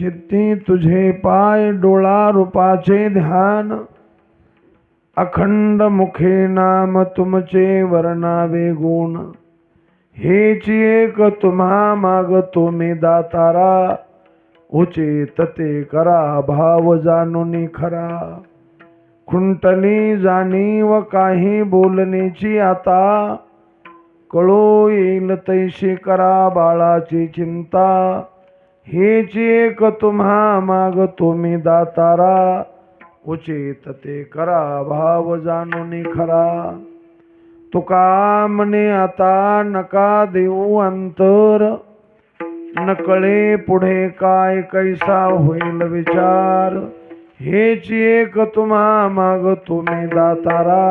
चित्ती तुझे पाय डोळा रूपाचे ध्यान, अखंड मुखे नाम तुमचे वर्णावे गुण, हेच एक तुम्हा मागतो मी दातारा, उचित ते करा भाव जाणून खरा, खुंटली जाणीव काही बोलण्याची आता, कळो येईल तैशी करा बाळाची चिंता, हेच एक तुम्हा मागतो मी दातारा, उचित ते करा भाव जाणून खरा, तुका म्हणे आता नका देऊ अंतर, नकळे पुढे काय कैसा होईल विचार, हेच एक तुम्हा मागतो मी दातारा,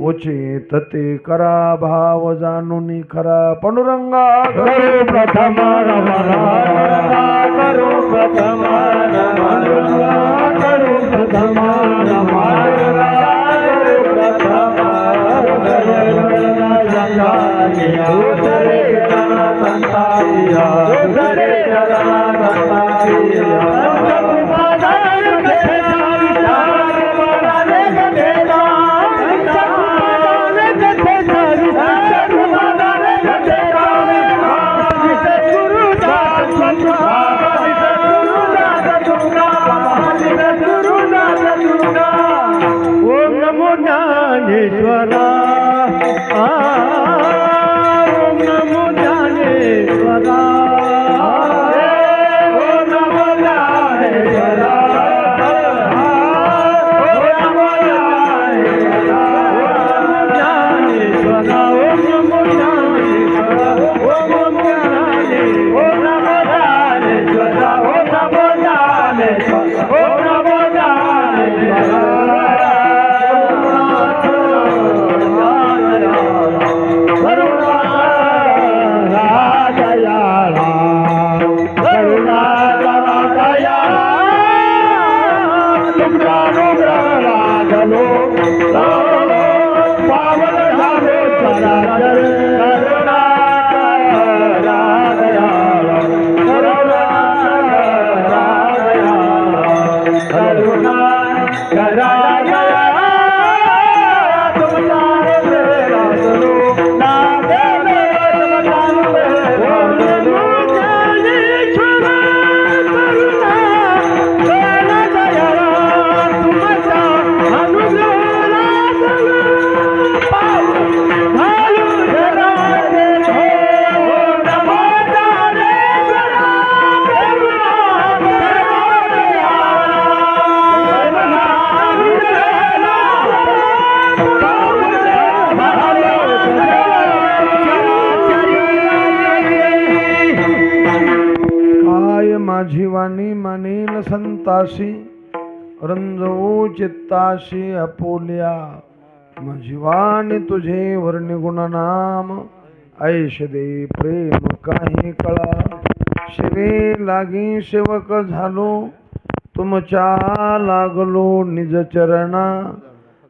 उचित ते करा भाव जाणून खरा. पांडुरंगा करो प्रथम करो प्रथम करो प्रथम ज्ञानेश्वरा ओम नमो ज्ञानेश्वरा ओम नमो ज्ञानेश्वरा ज्ञानेश्वरा ओम नमो ज्ञानेश्वरा ओम नमो ज्ञानेश्वरा ओम नमो ज्ञानेश्वरा ओम नमो ज्ञानेश्वरा माझी वाणी मानेल संताशी, रंजवू चित्ताशी अपोल्या, माझी वाणी तुझे वर्णी गुणनाम, ऐश दे प्रेम काही कळा, शिवे लागी सेवक झालो, तुमच्या लागलो निज चरणा,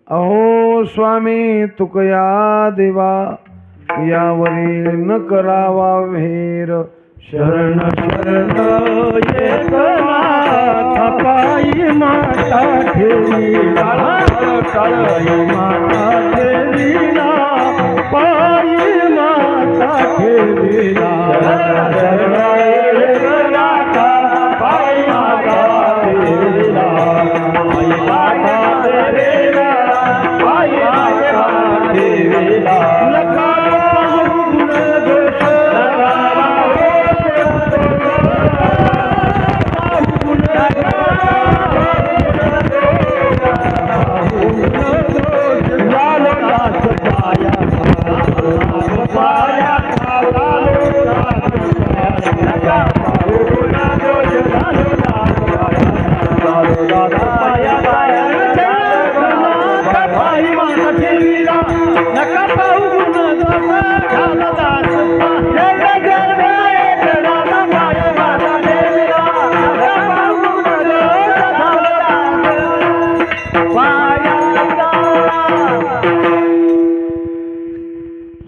अहो स्वामी तुकया देवा, यावरी न करावा वेर, शरण शरण पायी माता ठेवीला माता ठेवीला पायी माता ठेवीला पायी माता ठेवीला पायी माता ठेवीला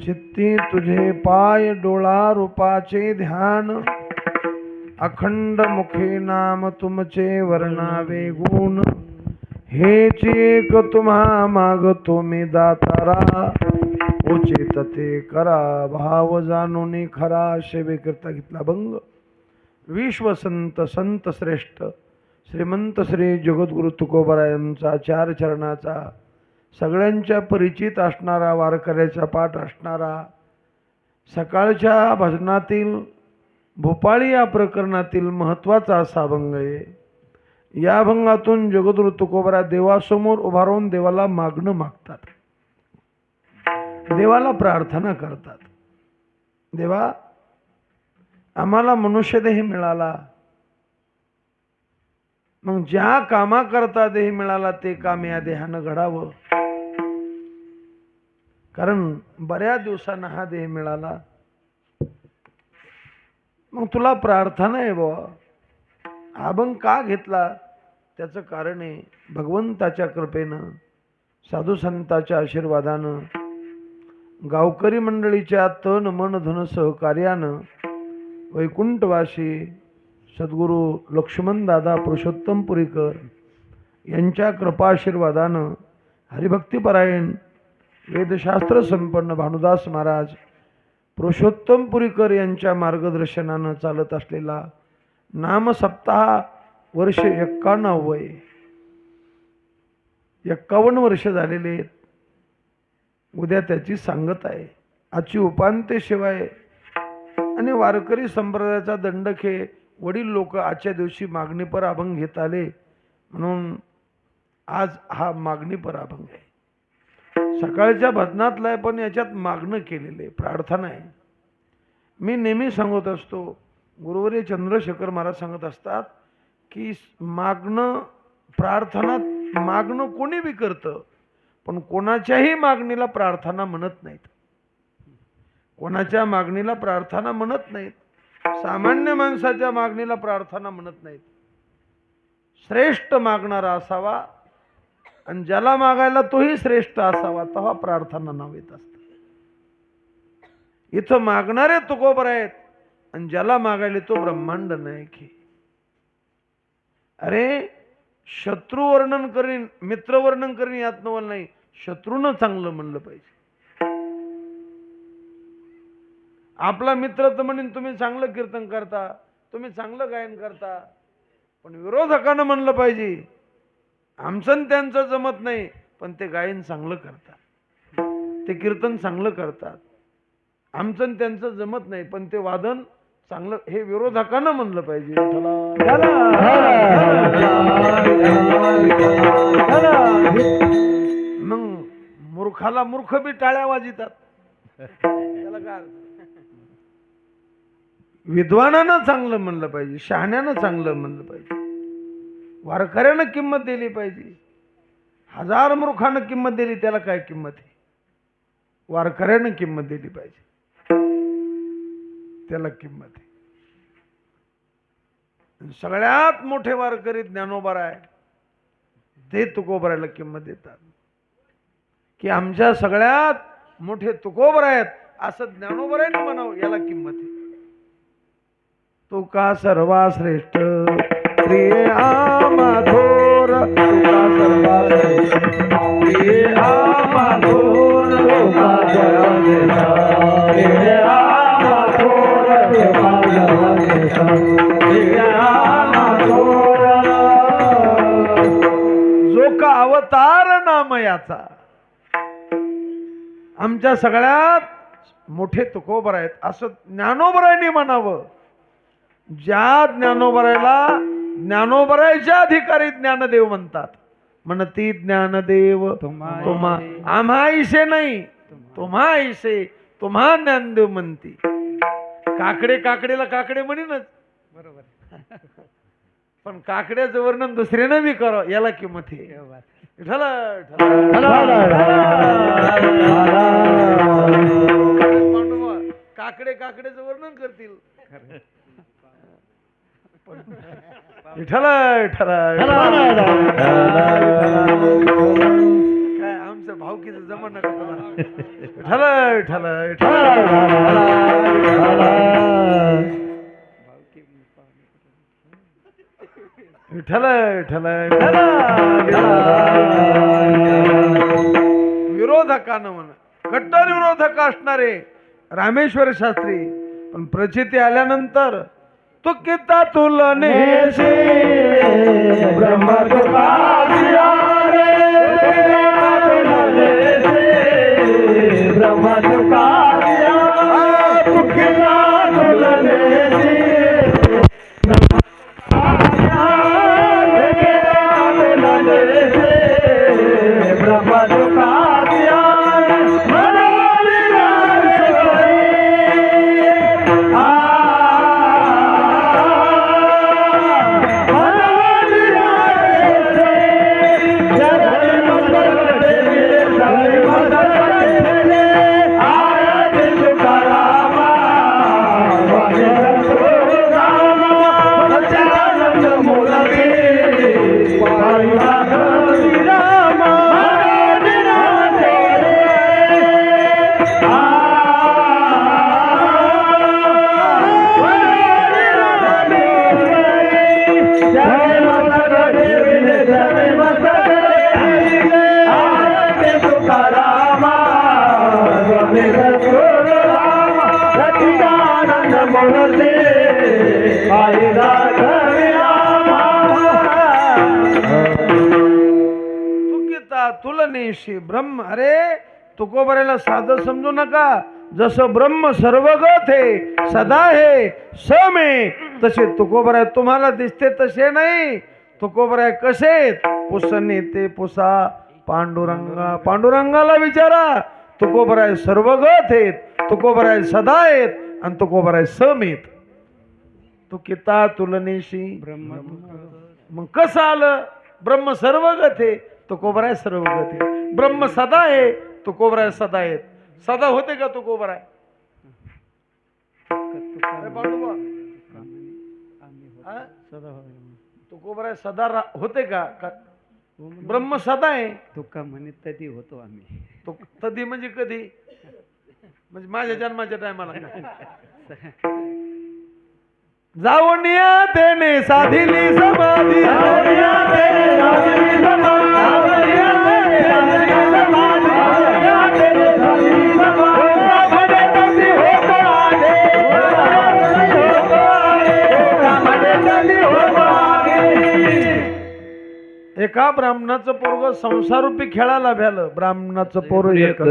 चित्ती तुझे पाय डोळा रूपाचे ध्यान, अखंड मुखे नाम तुमचे वर्णावे गुण, हेच एक तुम्हा मागतो मी दातारा, उचित ते करा भाव जाणून खरा. सेवेकरता घेतला भंग. विश्वसंत संत श्रेष्ठ श्रीमंत श्री जगद्गुरु तुकोबरायांचा चार चरणाचा सगळ्यांच्या परिचित असणारा, वारकऱ्याचा पाठ असणारा, सकाळच्या भजनातील भोपाळी या प्रकरणातील महत्त्वाचा असा भंग आहे. या भंगातून जगद्गुरु तुकोबरा देवासमोर उभा राहून देवाला मागणं मागतात, देवाला प्रार्थना करतात. देवा, आम्हाला मनुष्यदेह मिळाला, मग ज्या कामाकरता देह मिळाला ते काम या देहानं घडावं. कारण बऱ्याच दिवसांना हा देह मिळाला. मग तुला प्रार्थना आहे बुवा, अभंग का घेतला? त्याचं कारण आहे भगवंताच्या कृपेनं, साधू संतांच्या आशीर्वादानं, गावकरी मंडळीच्या तन मन धन सहकार्यानं, वैकुंठवासी सद्गुरू लक्ष्मण दादा पुरुषोत्तम पुरीकर यांच्या कृपाशीर्वादानं, हरिभक्तीपरायण वेदशास्त्र संपन्न भानुदास महाराज पुरुषोत्तम पुरीकर यांच्या मार्गदर्शनानं चालत असलेला नाम सप्ताह वर्ष 91 51 वर्ष झालेले आहेत. उद्या त्याची सांगत आहे. आजची उपांत्य शिवाय आणि वारकरी संप्रदायाचा दंडके वडील लोक आजच्या दिवशी मागणीपर अभंग घेत आले, म्हणून आज हा मागणीपर अभंग आहे. सकाळच्या भजनातला आहे, पण याच्यात मागणं केलेलं आहे, प्रार्थना आहे. मी नेहमी सांगत असतो, गुरुवर्य चंद्रशेखर महाराज सांगत असतात की मागणं, प्रार्थनात मागणं कोणी बी करतं, पण कोणाच्याही मागणीला प्रार्थना म्हणत नाहीत. कोणाच्या मागणीला प्रार्थना म्हणत नाहीत. सामान्य माणसाच्या मागणीला प्रार्थना म्हणत नाहीत. श्रेष्ठ मागणारा असावा आणि ज्याला मागायला तोही श्रेष्ठ असावा, तेव्हा प्रार्थना नाव येत असतं. इथं मागणारे तुकोबर आहेत आणि ज्याला मागायले तो ब्रह्मांड नायक आहे. अरे शत्रू वर्णन करीन, मित्र वर्णन करीन यात नवल नाही, शत्रूनं चांगलं म्हणलं पाहिजे. आपला मित्र तर म्हणेन तुम्ही चांगलं कीर्तन करता, तुम्ही चांगलं गायन करता, पण विरोधकानं म्हणलं पाहिजे आमचं त्यांचं जमत नाही, पण ते गायन चांगलं करतात, ते कीर्तन चांगलं करतात. आमचं त्यांचं जमत नाही, पण ते वादन चांगलं, हे विरोधकानं म्हणलं पाहिजे. मग मूर्खाला मूर्ख बी टाळ्या वाजितात. त्याला काय? विद्वानानं चांगलं म्हणलं पाहिजे, शहाण्यानं चांगलं म्हणलं पाहिजे, वारकऱ्यानं किंमत दिली पाहिजे. 1000 मूर्खानं किंमत दिली, त्याला काय किंमत आहे? वारकऱ्यानं किंमत दिली पाहिजे, त्याला किंमत आहे. सगळ्यात मोठे वारकरी ज्ञानोबा आहे, ते तुकोबरायला किंमत देतात की आमच्या सगळ्यात मोठे तुकोबर आहेत असं ज्ञानोबरायनं म्हणावं, याला किंमत आहे. तुका सर्वा श्रेष्ठ प्रिय आमाधोर, तुका सर्वा श्रेष्ठ प्रिय आमाधोर, तुका सर्वा श्रेष्ठ प्रिय आमाधोर, तुका सर्वा श्रेष्ठ प्रिय आमाधोर. जो का अवतार नाम याचा, आमच्या सगळ्यात मोठे तुकोबर आहेत असं ज्ञानोबरायांनी म्हणावं. ज्या ज्ञानोबरायला ज्ञानोबरायच्या अधिकारी ज्ञानदेव म्हणतात, म्हणती ज्ञानदेव तुम्हा आम्हा ऐसे नाही, तुम्हा ऐसे, तुम्हा ज्ञानदेव म्हणती. काकडे काकडेला काकडे म्हणीनच बरोबर, पण काकड्याचं वर्णन दुसऱ्यानं बी करावं, याला किंमत आहे. काकडे काकड्याचं वर्णन करतील, विठ्ठल काय आमचं भावकीचं जमन नका. विठ्ठल विठ्ठल विठ्ठल विरोधकानं म्हण कट्टर विरोधक असणारे रामेश्वर शास्त्री पण प्रचिती आल्यानंतर तो किता तुलनेशी ब्रह्म तुकासिया ब्रह्म तुकासिया तुकिला तुलनेशी ब्रह्म तुकासिया तुलनेशी ब्रह्म अरे तुकोबऱ्याला साधं समजू नका जसं ब्रह्म सर्वगत आहे सदा आहे समे तसे तुकोबराय तुम्हाला दिसते तसे नाही तुकोबराय कसे पुसने ते पुसा पांडुरंगा पांडुरंगाला विचारा तुकोबराय सर्वगत आहेत तुकोबराय सदा आहेत आणि तुकोबराय समेत तू किता तुलनेशी ब्रह्म मग कसं आलं ब्रह्म सर्वगत आहे तुकोबराय सर्वगत आहे ब्रह्म सदा आहे तुकोबराय सदा आहेत सदा होते का तुकोबराय तुकोबराय सदा होते का ब्रह्म सदा आहे तुका म्हणे तधी होतो आम्ही तो तधी म्हणजे कधी म्हणजे माझ्या जन्माच्या टायमाला जाऊनिया तेने साधिली समाधी एका ब्राह्मणाचं पोरग संसारूपी खेळायला भ्यालं ब्राह्मणाचं पोर एक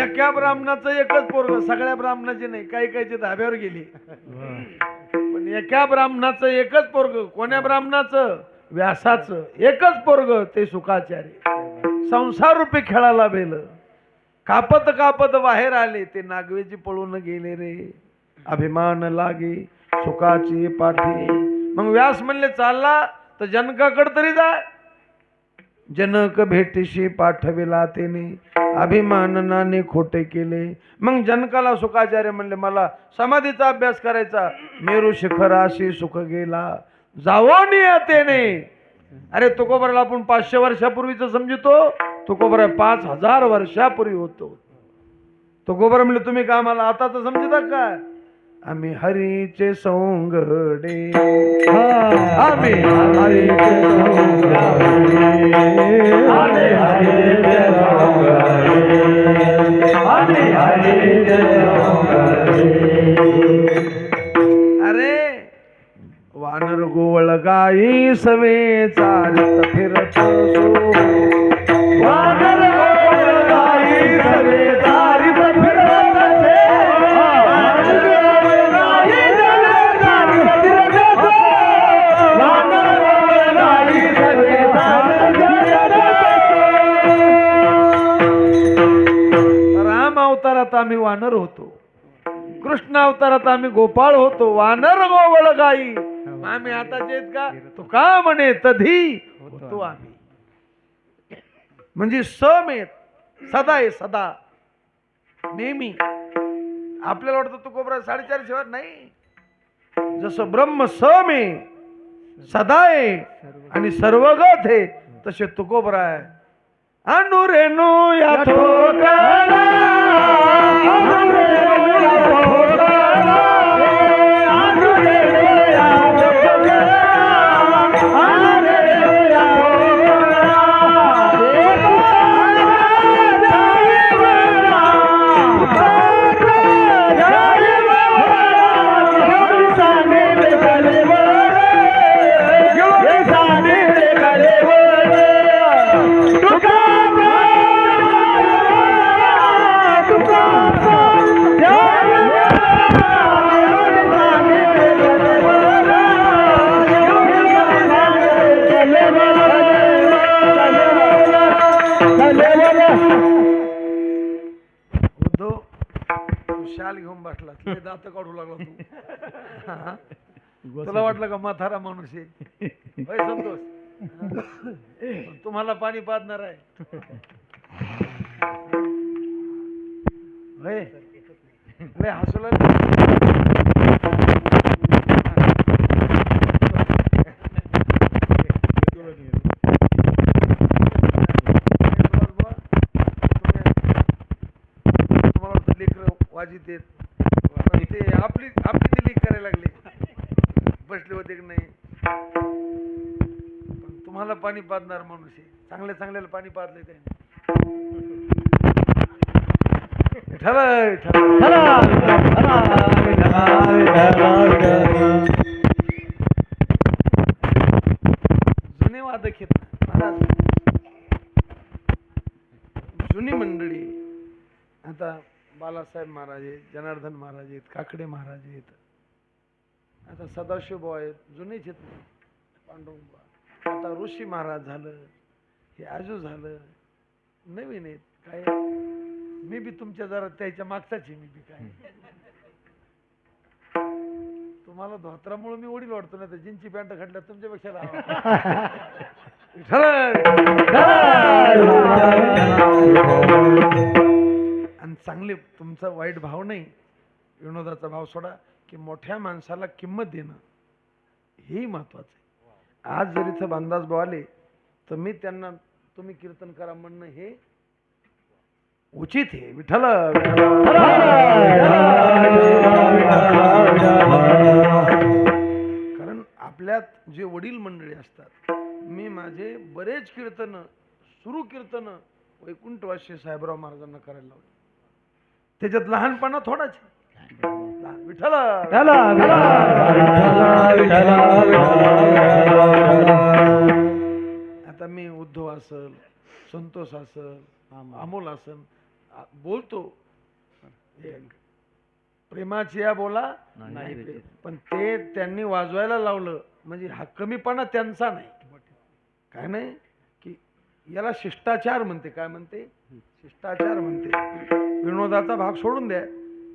एका ब्राह्मणाचं एकच पोरग सगळ्या ब्राह्मणाचे नाही काही काहीचे धाब्यावर गेली पण एका ब्राह्मणाचं एकच पोरग कोण्या ब्राह्मणाचं व्यासाचं एकच पोरग ते सुखाचारी संसार रूपी खेळायला बेल कापत कापत बाहेर आले ते नागवेची पळून गेले रे अभिमान लागे सुखाची पाठी मग व्यास म्हणले चालला तर जनकाकडे तरी जा जनक भेटीशी पाठविला तेने अभिमानाने खोटे केले मग जनकाला सुखाचार्य म्हणले मला समाधीचा अभ्यास करायचा मेरू शिखराशी सुख गेला जावो नियतेने अरे तुकोबराला आपण 500 वर्षापूर्वीच समजतो तुकोबरा 5000 वर्षापूर्वी होतो तुकोबरा म्हणले तुम्ही का मला आता तर समजता का आम्ही हरीचे सोंगडे आम्ही हरीचे अरे वानर गोवळ गाई सवे चालत फिरत वानर गोवळ गाई सवे चालत फिरत वानर गोवळ गाई सवे अवतारात आम्ही वानर होतो, कृष्ण अवतारात आम्ही गोपाळ होतो, वानर गोवळ गाई आम्ही आताचे आहेत का? तो का म्हणे तधी होतो आम्ही. म्हणजे सम आहेत, सदा आहे, सदा नेहमी. आपल्याला वाटतं तू कोबरा 4.5 वर नाही. जसं ब्रह्म सम आहे, सदा आहे आणि सर्वगत आहे, तसे तुकोबरा आहे. अनुरेणू या ठोकळा, अनुरेणू या ठोकळा, अनुरेणू या ठोकळा, अनुरेणू या उद्धव, तू शाल घेऊन बसला, तुझे दात काढू लागला तू. हा? तुला वाटलं का म्हातारा माणूस आहे? होय संतोष? पण तुम्हाला पाणी पाजणार आहे. होय? लय हसू लागले. वाजित आहेत, पण ते आपली दिली करायला लागले. बसले होते की नाही? पण तुम्हाला पाणी पाजणार माणूस आहे. चांगल्या चांगल्याला पाणी पाजले त्याने. जुने वादक आहेत महाराज, जुनी मंडळी. आता बालासाहेब महाराज आहेत, जनार्दन महाराज आहेत, काकडे महाराज आहेत, आता सदाशिव भाऊ आहेत, जुनेच आहेत ना. पांडुरंग, आता ऋषी महाराज झालं, हे आजू झालं, नवीन आहेत. काय मी बी तुमच्या जरा त्याच्या मागचाच आहे. मी बी काय तुम्हाला धोत्रामुळे मी वडील वाटतो ना, तर जिंची पॅन्ट घातल्या तुमच्यापेक्षा आणि चांगले तुमचा वाईट भाव नाही, विनोदाचा भाव सोडा, की मोठ्या माणसाला किंमत देणं हेही महत्वाचं आहे. आज जर इथं बांधाज भाऊ आले तर मी त्यांना तुम्ही कीर्तन करा म्हणणं हे उचित आहे. विठ्ठल कारण आपल्यात जे वडील मंडळी असतात, मी माझे बरेच कीर्तन कीर्तन वैकुंठवासी साहेबराव महाराजांना करायला लावले. त्याच्यात लहानपणा थोडाच आहे. विठ्ठल आता मी उद्धव असल, संतोष असल, अमोल असल बोलतो, प्रेमाची या बोला नाही, पण ते त्यांनी वाजवायला लावलं म्हणजे हा कमीपणा त्यांचा नाही. काय नाही की याला शिष्टाचार म्हणते. काय म्हणते? शिष्टाचार म्हणते. विनोदाचा भाग सोडून द्या,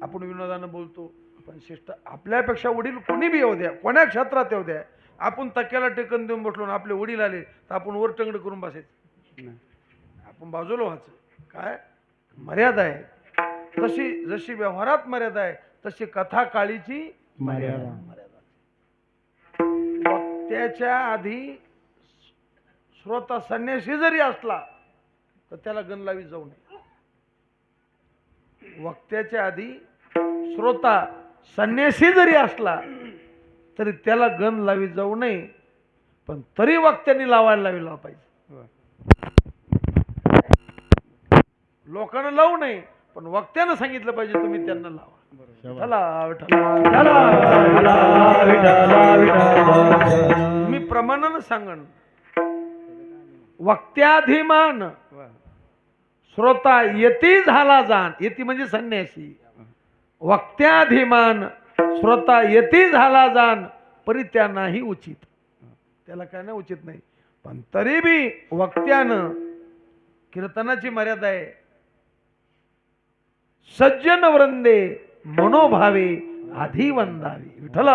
आपण विनोदानं बोलतो, पण शिष्ट आपल्यापेक्षा वडील कोणी बी येऊ द्या, कोण्या क्षेत्रात येऊ द्या, आपण तक्याला टेकन देऊन बसलो ना, आपले वडील आले तर आपण वर टंगड करून बसायचं, आपण बाजूला व्हायचं. काय मर्यादा आहे तशी, जशी व्यवहारात मर्यादा आहे तशी कथा काळीची मर्यादा. वक्त्याच्या आधी श्रोता संन्यासी जरी असला तर त्याला गण लावी जाऊ नये. वक्त्याच्या आधी श्रोता संन्यासी जरी असला तरी त्याला गण लावी जाऊ नये, पण तरी वक्त्यांनी लावायला लावी पाहिजे. लोकांना लावू नये, पण वक्त्यानं सांगितलं पाहिजे तुम्ही त्यांना लावा. मी प्रमाणानं सांगन, वक्त्याधिमान श्रोता यती झाला जाण. यती म्हणजे संन्यासी. वक्त्याधिमान श्रोता यती झाला जाण, परित्यानाही उचित. त्याला काय नाही उचित नाही, पण तरी बी वक्त्यानं कीर्तनाची मर्यादा आहे. सज्जन वृंदे मनोभावे आधी वंदावी. विठ्ठल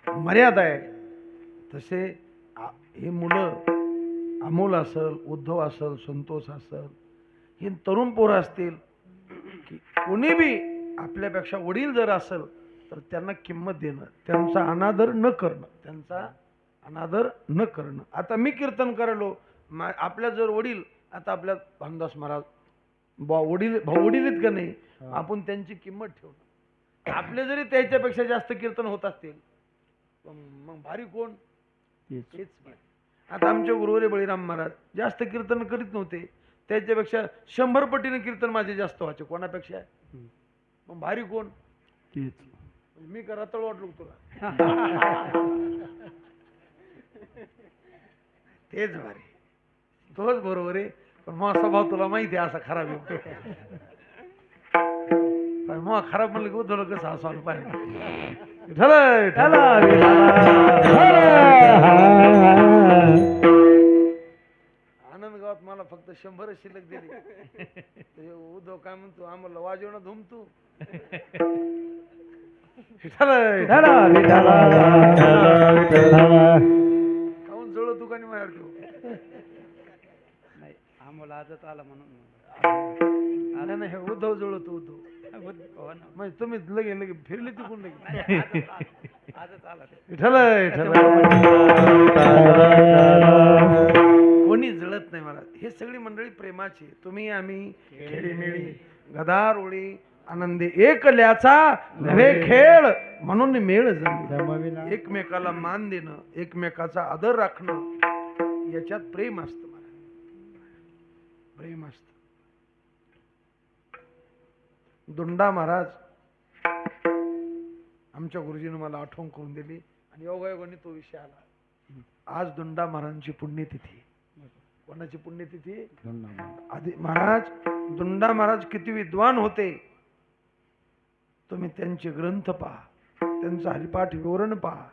मर्यादा आहे. तसे हे मुलं अमोल असल, उद्धव असल, संतोष असल, हे तरुण पोरं असतील की कोणी बी आपल्यापेक्षा वडील जर असल तर त्यांना किंमत देणं, त्यांचा अनादर न करणं. आता मी कीर्तन करायलो, आपल्या जर वडील, आता आपल्या भानदास महाराज भाऊ वडील आहेत का नाही, आपण त्यांची किंमत ठेवणं. आपले जरी त्याच्यापेक्षा जास्त कीर्तन होत असतील मग भारी कोण? हेच भारी. आता आमचे गुरुवरे बळीराम महाराज जास्त कीर्तन करीत नव्हते, त्याच्यापेक्षा 100 पटीने कीर्तन माझे जास्त व्हायचे. कोणापेक्षा? मग भारी कोण? मी का रताळ वाटलो तुला? तेच भारी, तोच बरोबर आहे. पण मग स्वभाव तुला माहिती आहे असा खराब आहे. मग खराब म्हणलं की उद्धवलं कसं असं पाहिजे. आनंद गावात मला फक्त 100 शिल्लक दिली. उद्धव काय म्हणतो, आम्हाला वाजवणं धुमतू. खाऊन जवळ तू का नाही माझ्यावर ठेवू? नाही आम्हाला आजच आला म्हणून आला नाही, उद्धव जुळतो उद्धव. म्हणजे तुम्ही लगे फिरले तिकून लगे आजच आला ते. कोणी जळत नाही मला. हे सगळी मंडळी प्रेमाची. तुम्ही आम्ही खेळीमेळी गदार ओळी आनंदी एकल्याचा नव्हे खेळ म्हणून मेळ जमविला. एकमेकाला मान देणं, एकमेकाचा आदर राखणं, याच्यात प्रेम असतं. मला प्रेम असतं. दुंडा महाराज आमच्या गुरुजीने मला आठवण करून दिली आणि योगायोगाने तो विषय आला. आज दुंडा महाराजांची पुण्यतिथी. कोणाची पुण्यतिथी? आधी महाराज. दुंडा महाराज किती विद्वान होते. तुम्ही त्यांचे ग्रंथ पहा, त्यांचं हरिपाठ विवरण पहा,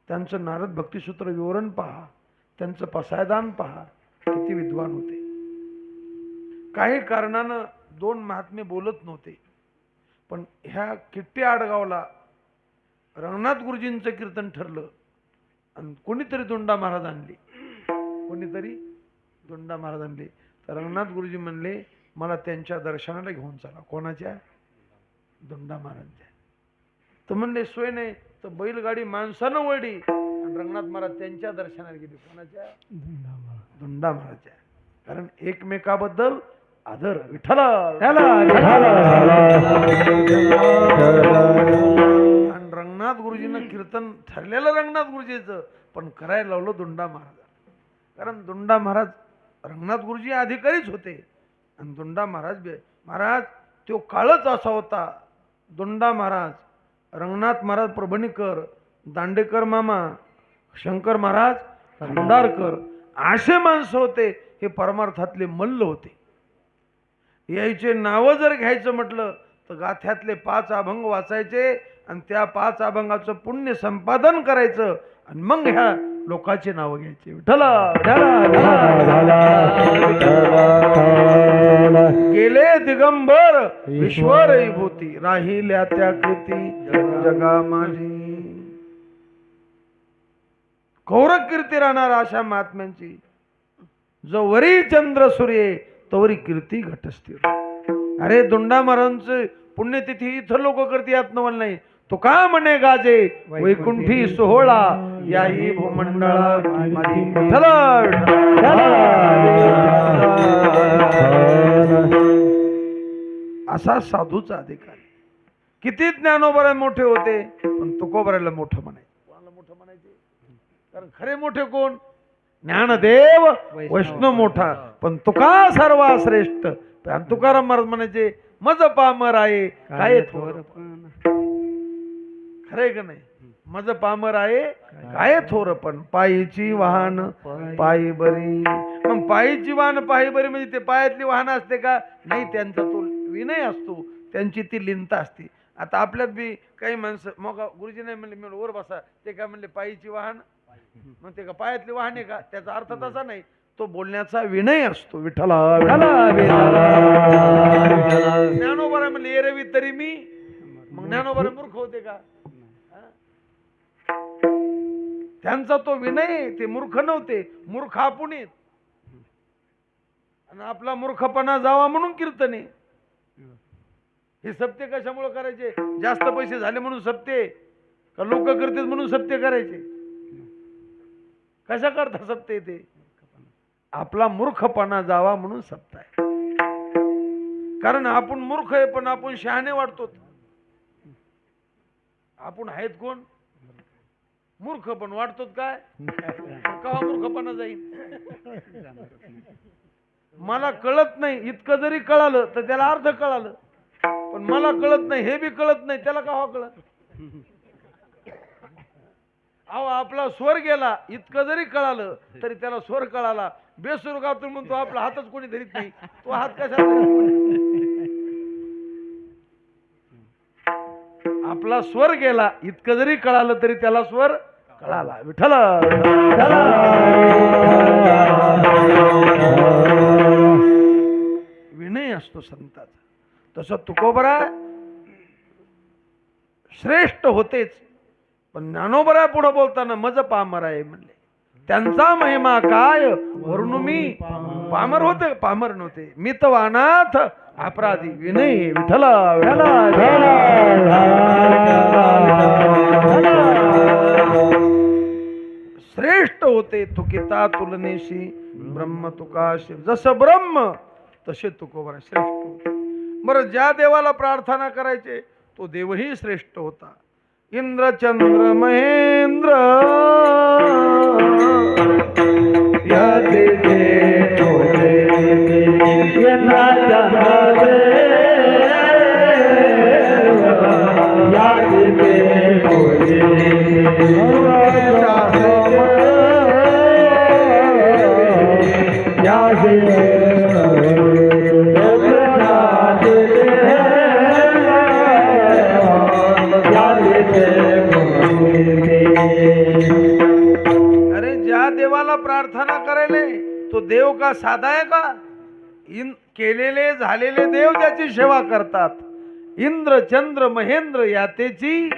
त्यांचं नारद भक्तिसूत्र विवरण पहा, त्यांचं पसायदान पहा, किती विद्वान होते. काही कारणानं 2 महात्मे बोलत नव्हते, पण ह्या किट्टी आडगावला रंगनाथ गुरुजींचं कीर्तन ठरलं आणि कोणीतरी दुंडा महाराज आणले. तर रंगनाथ गुरुजी म्हणले मला त्यांच्या दर्शनाला घेऊन चला. कोणाच्या? दुंडा महाराजांच्या. तर म्हणले सोय नाही, तर बैलगाडी माणसानं वळली आणि रंगनाथ महाराज त्यांच्या दर्शनाला गेले. कोणाच्या? दुंडा महाराजच्या. कारण एकमेकाबद्दल आदर. विठ्ठल. आणि रंगनाथ गुरुजींना कीर्तन ठरलेलं रंगनाथ गुरुजीचं, पण करायला लावलं दुंडा महाराज. कारण दुंडा महाराज रंगनाथ गुरुजी अधिकारीच होते आणि दुंडा महाराज तो काळच असा होता. दुंडा महाराज, रंगनाथ महाराज प्रभणीकर, दांडेकर मामा, शंकर महाराज खंडारकर असे माणसं होते. हे परमार्थातले मल्ल होते. यायचे नावं जर घ्यायचं म्हटलं तर गाथ्यातले 5 अभंग वाचायचे आणि त्या 5 अभंगाचं पुण्य संपादन करायचं आणि मग ह्या लोकांची नावं घ्यायची. गेले दिगंबर विश्वर विभूती, राहिल्या त्या कृती जगा माझी. कौरक कीर्ती राहणार अशा महात्म्यांची. जो वरी चंद्र सूर्य तोवरी कीर्ती घटस्थिर. अरे दुंडा महाराजांची पुण्यतिथी इथं लोक करतात नवल नाही. तो का म्हणे गाजे वैकुंठी सोहळा याही भूमंडळा माझी. असा साधूचा अधिकार. किती ज्ञानोबा मोठे होते पण तुकोबाराला मोठं म्हणायचे. कोणाला मोठं म्हणायचे? कारण खरे मोठे कोण? ज्ञानदेव वैष्णव मोठा, पण तुका सर्वा श्रेष्ठ. तुकाराम महाराज म्हणायचे मज पामर आहे काय थोर. खरे का नाही? मज पामर आहे काय थोर, पण पायीची वाहन पायी बरी. मग पायीची वाहन पायी बरी म्हणजे ते पायातली वाहन असते का? नाही, त्यांचा तो विनय असतो, त्यांची ती लिंता असते. आता आपल्यात बी काही माणसं मग गुरुजी नाही म्हणले मी वर बसा, ते काय म्हणले पायीची वाहन मग ते का पायातले वाहने का? त्याचा अर्थ तसा नाही, तो बोलण्याचा विनय असतो. विठ्ठला विठ्ठला ज्ञानोबा म्हणले एरवी तरी मी, मग ज्ञानोबा मूर्ख होते का? त्यांचा तो विनय, ते मूर्ख नव्हते, मूर्ख आपण आहेत. आणि आपला मूर्खपणा जावा म्हणून कीर्तने. हे सत्य कशामुळे करायचे? जास्त पैसे झाले म्हणून सत्य का लोक करतात म्हणून सत्य करायचे? कशा करता सत्य? ते आपला मूर्खपणा जावा म्हणून सत्य आहे. कारण आपण मूर्ख आहे पण आपण शहाणे वाटतो. आपण आहेत कोण? मूर्ख पण वाटतो काय? केव्हा मूर्खपणा जाईल? मला कळत नाही इतकं जरी कळालं तर त्याला अर्थ कळालं, पण मला कळत नाही हे बी कळत नाही, त्याला केव्हा कळत? अहो आपला स्वर गेला इतकं जरी कळालं तरी त्याला स्वर कळाला. बेसुरगातून म्हणतो आपला हातच कोणी धरीत नाही, तो हात कशा आपला स्वर गेला इतकं जरी कळालं तरी त्याला स्वर कळाला. विठ्ठला विनय असतो संताचा. तसं तुकोबरा श्रेष्ठ होतेच, पण ज्ञानोबरा पुढे बोलताना मज पामर आहे म्हणले. त्यांचा महिमा काय वरून मी पामर होते, पामर नव्हते. मी तो अनाथ अपराधी विनय. विठ्ठला श्रेष्ठ होते तुकिता तुलनेशी ब्रह्म तुका शिव. जसं ब्रह्म तसे तुकोबरा श्रेष्ठ होते. बरं, ज्या देवाला प्रार्थना करायचे तो देवही श्रेष्ठ होता. इंद्र चंद्र महेंद्र देवाला प्रार्थना करायले तो देव का साधा आहे का? केलेले झालेले देव त्याची सेवा करतात. इंद्र चंद्र महेंद्र यातेची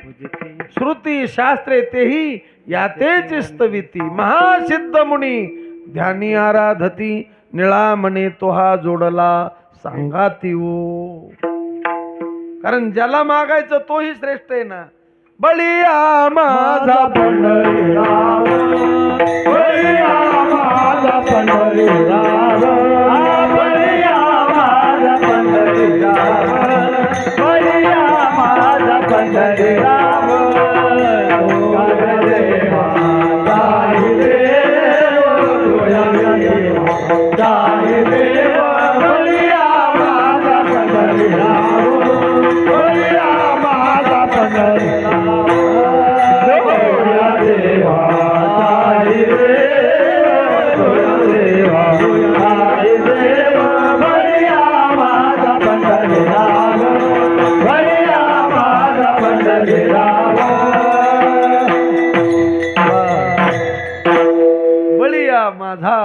श्रुती शास्त्रे तेही यातेची स्तविती. महासिद्ध मुनी ध्यानी आराधती निळा म्हणे तो हा जोडला सांगाती ओ. कारण ज्याला मागायचं तोही श्रेष्ठ आहे ना. बळिया माझा पंढरीराव, बळिया माझा पंढरीराव, बळिया माझा पंढरीराव, बळिया माझा पंढरीराव. जाई देव बळिया माझा पंढरीराव, बळिया माझा पंढरीराव. बळिया माझा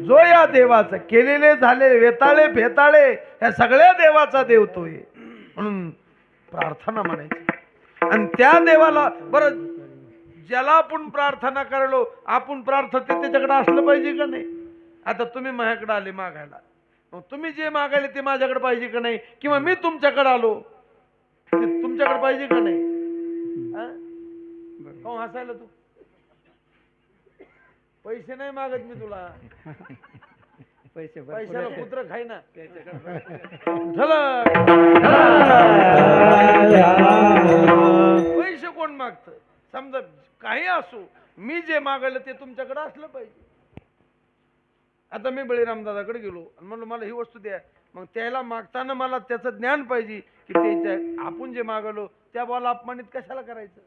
जो या देवाचं केलेले झाले वेताळे भेताळे या सगळ्या देवाचा देव तो आहे. म्हणून प्रार्थना म्हणायची. आणि त्या देवाला बरं ज्याला आपण प्रार्थना करलो आपण प्रार्थते त्याच्याकडे असलं पाहिजे का नाही? आता तुम्ही माझ्याकडे आले मागायला, मग तुम्ही जे मागायले ते माझ्याकडे पाहिजे का नाही? किंवा मी तुमच्याकडे आलो ते तुमच्याकडे पाहिजे का नाही? काहून हसायला तू? पैसे नाही मागत मी तुला. पैशाला कुत्र खाय ना. पैसे कोण मागत? समजा काही असो, मी जे मागलं ते तुमच्याकडे असलं पाहिजे. आता मी बळीराम दादाकडे गेलो आणि म्हणलो मला ही वस्तू द्या, मग त्याला मागताना मला त्याचं ज्ञान पाहिजे की ते आपण जे मागलो त्या बाला अपमानित कशाला करायचं.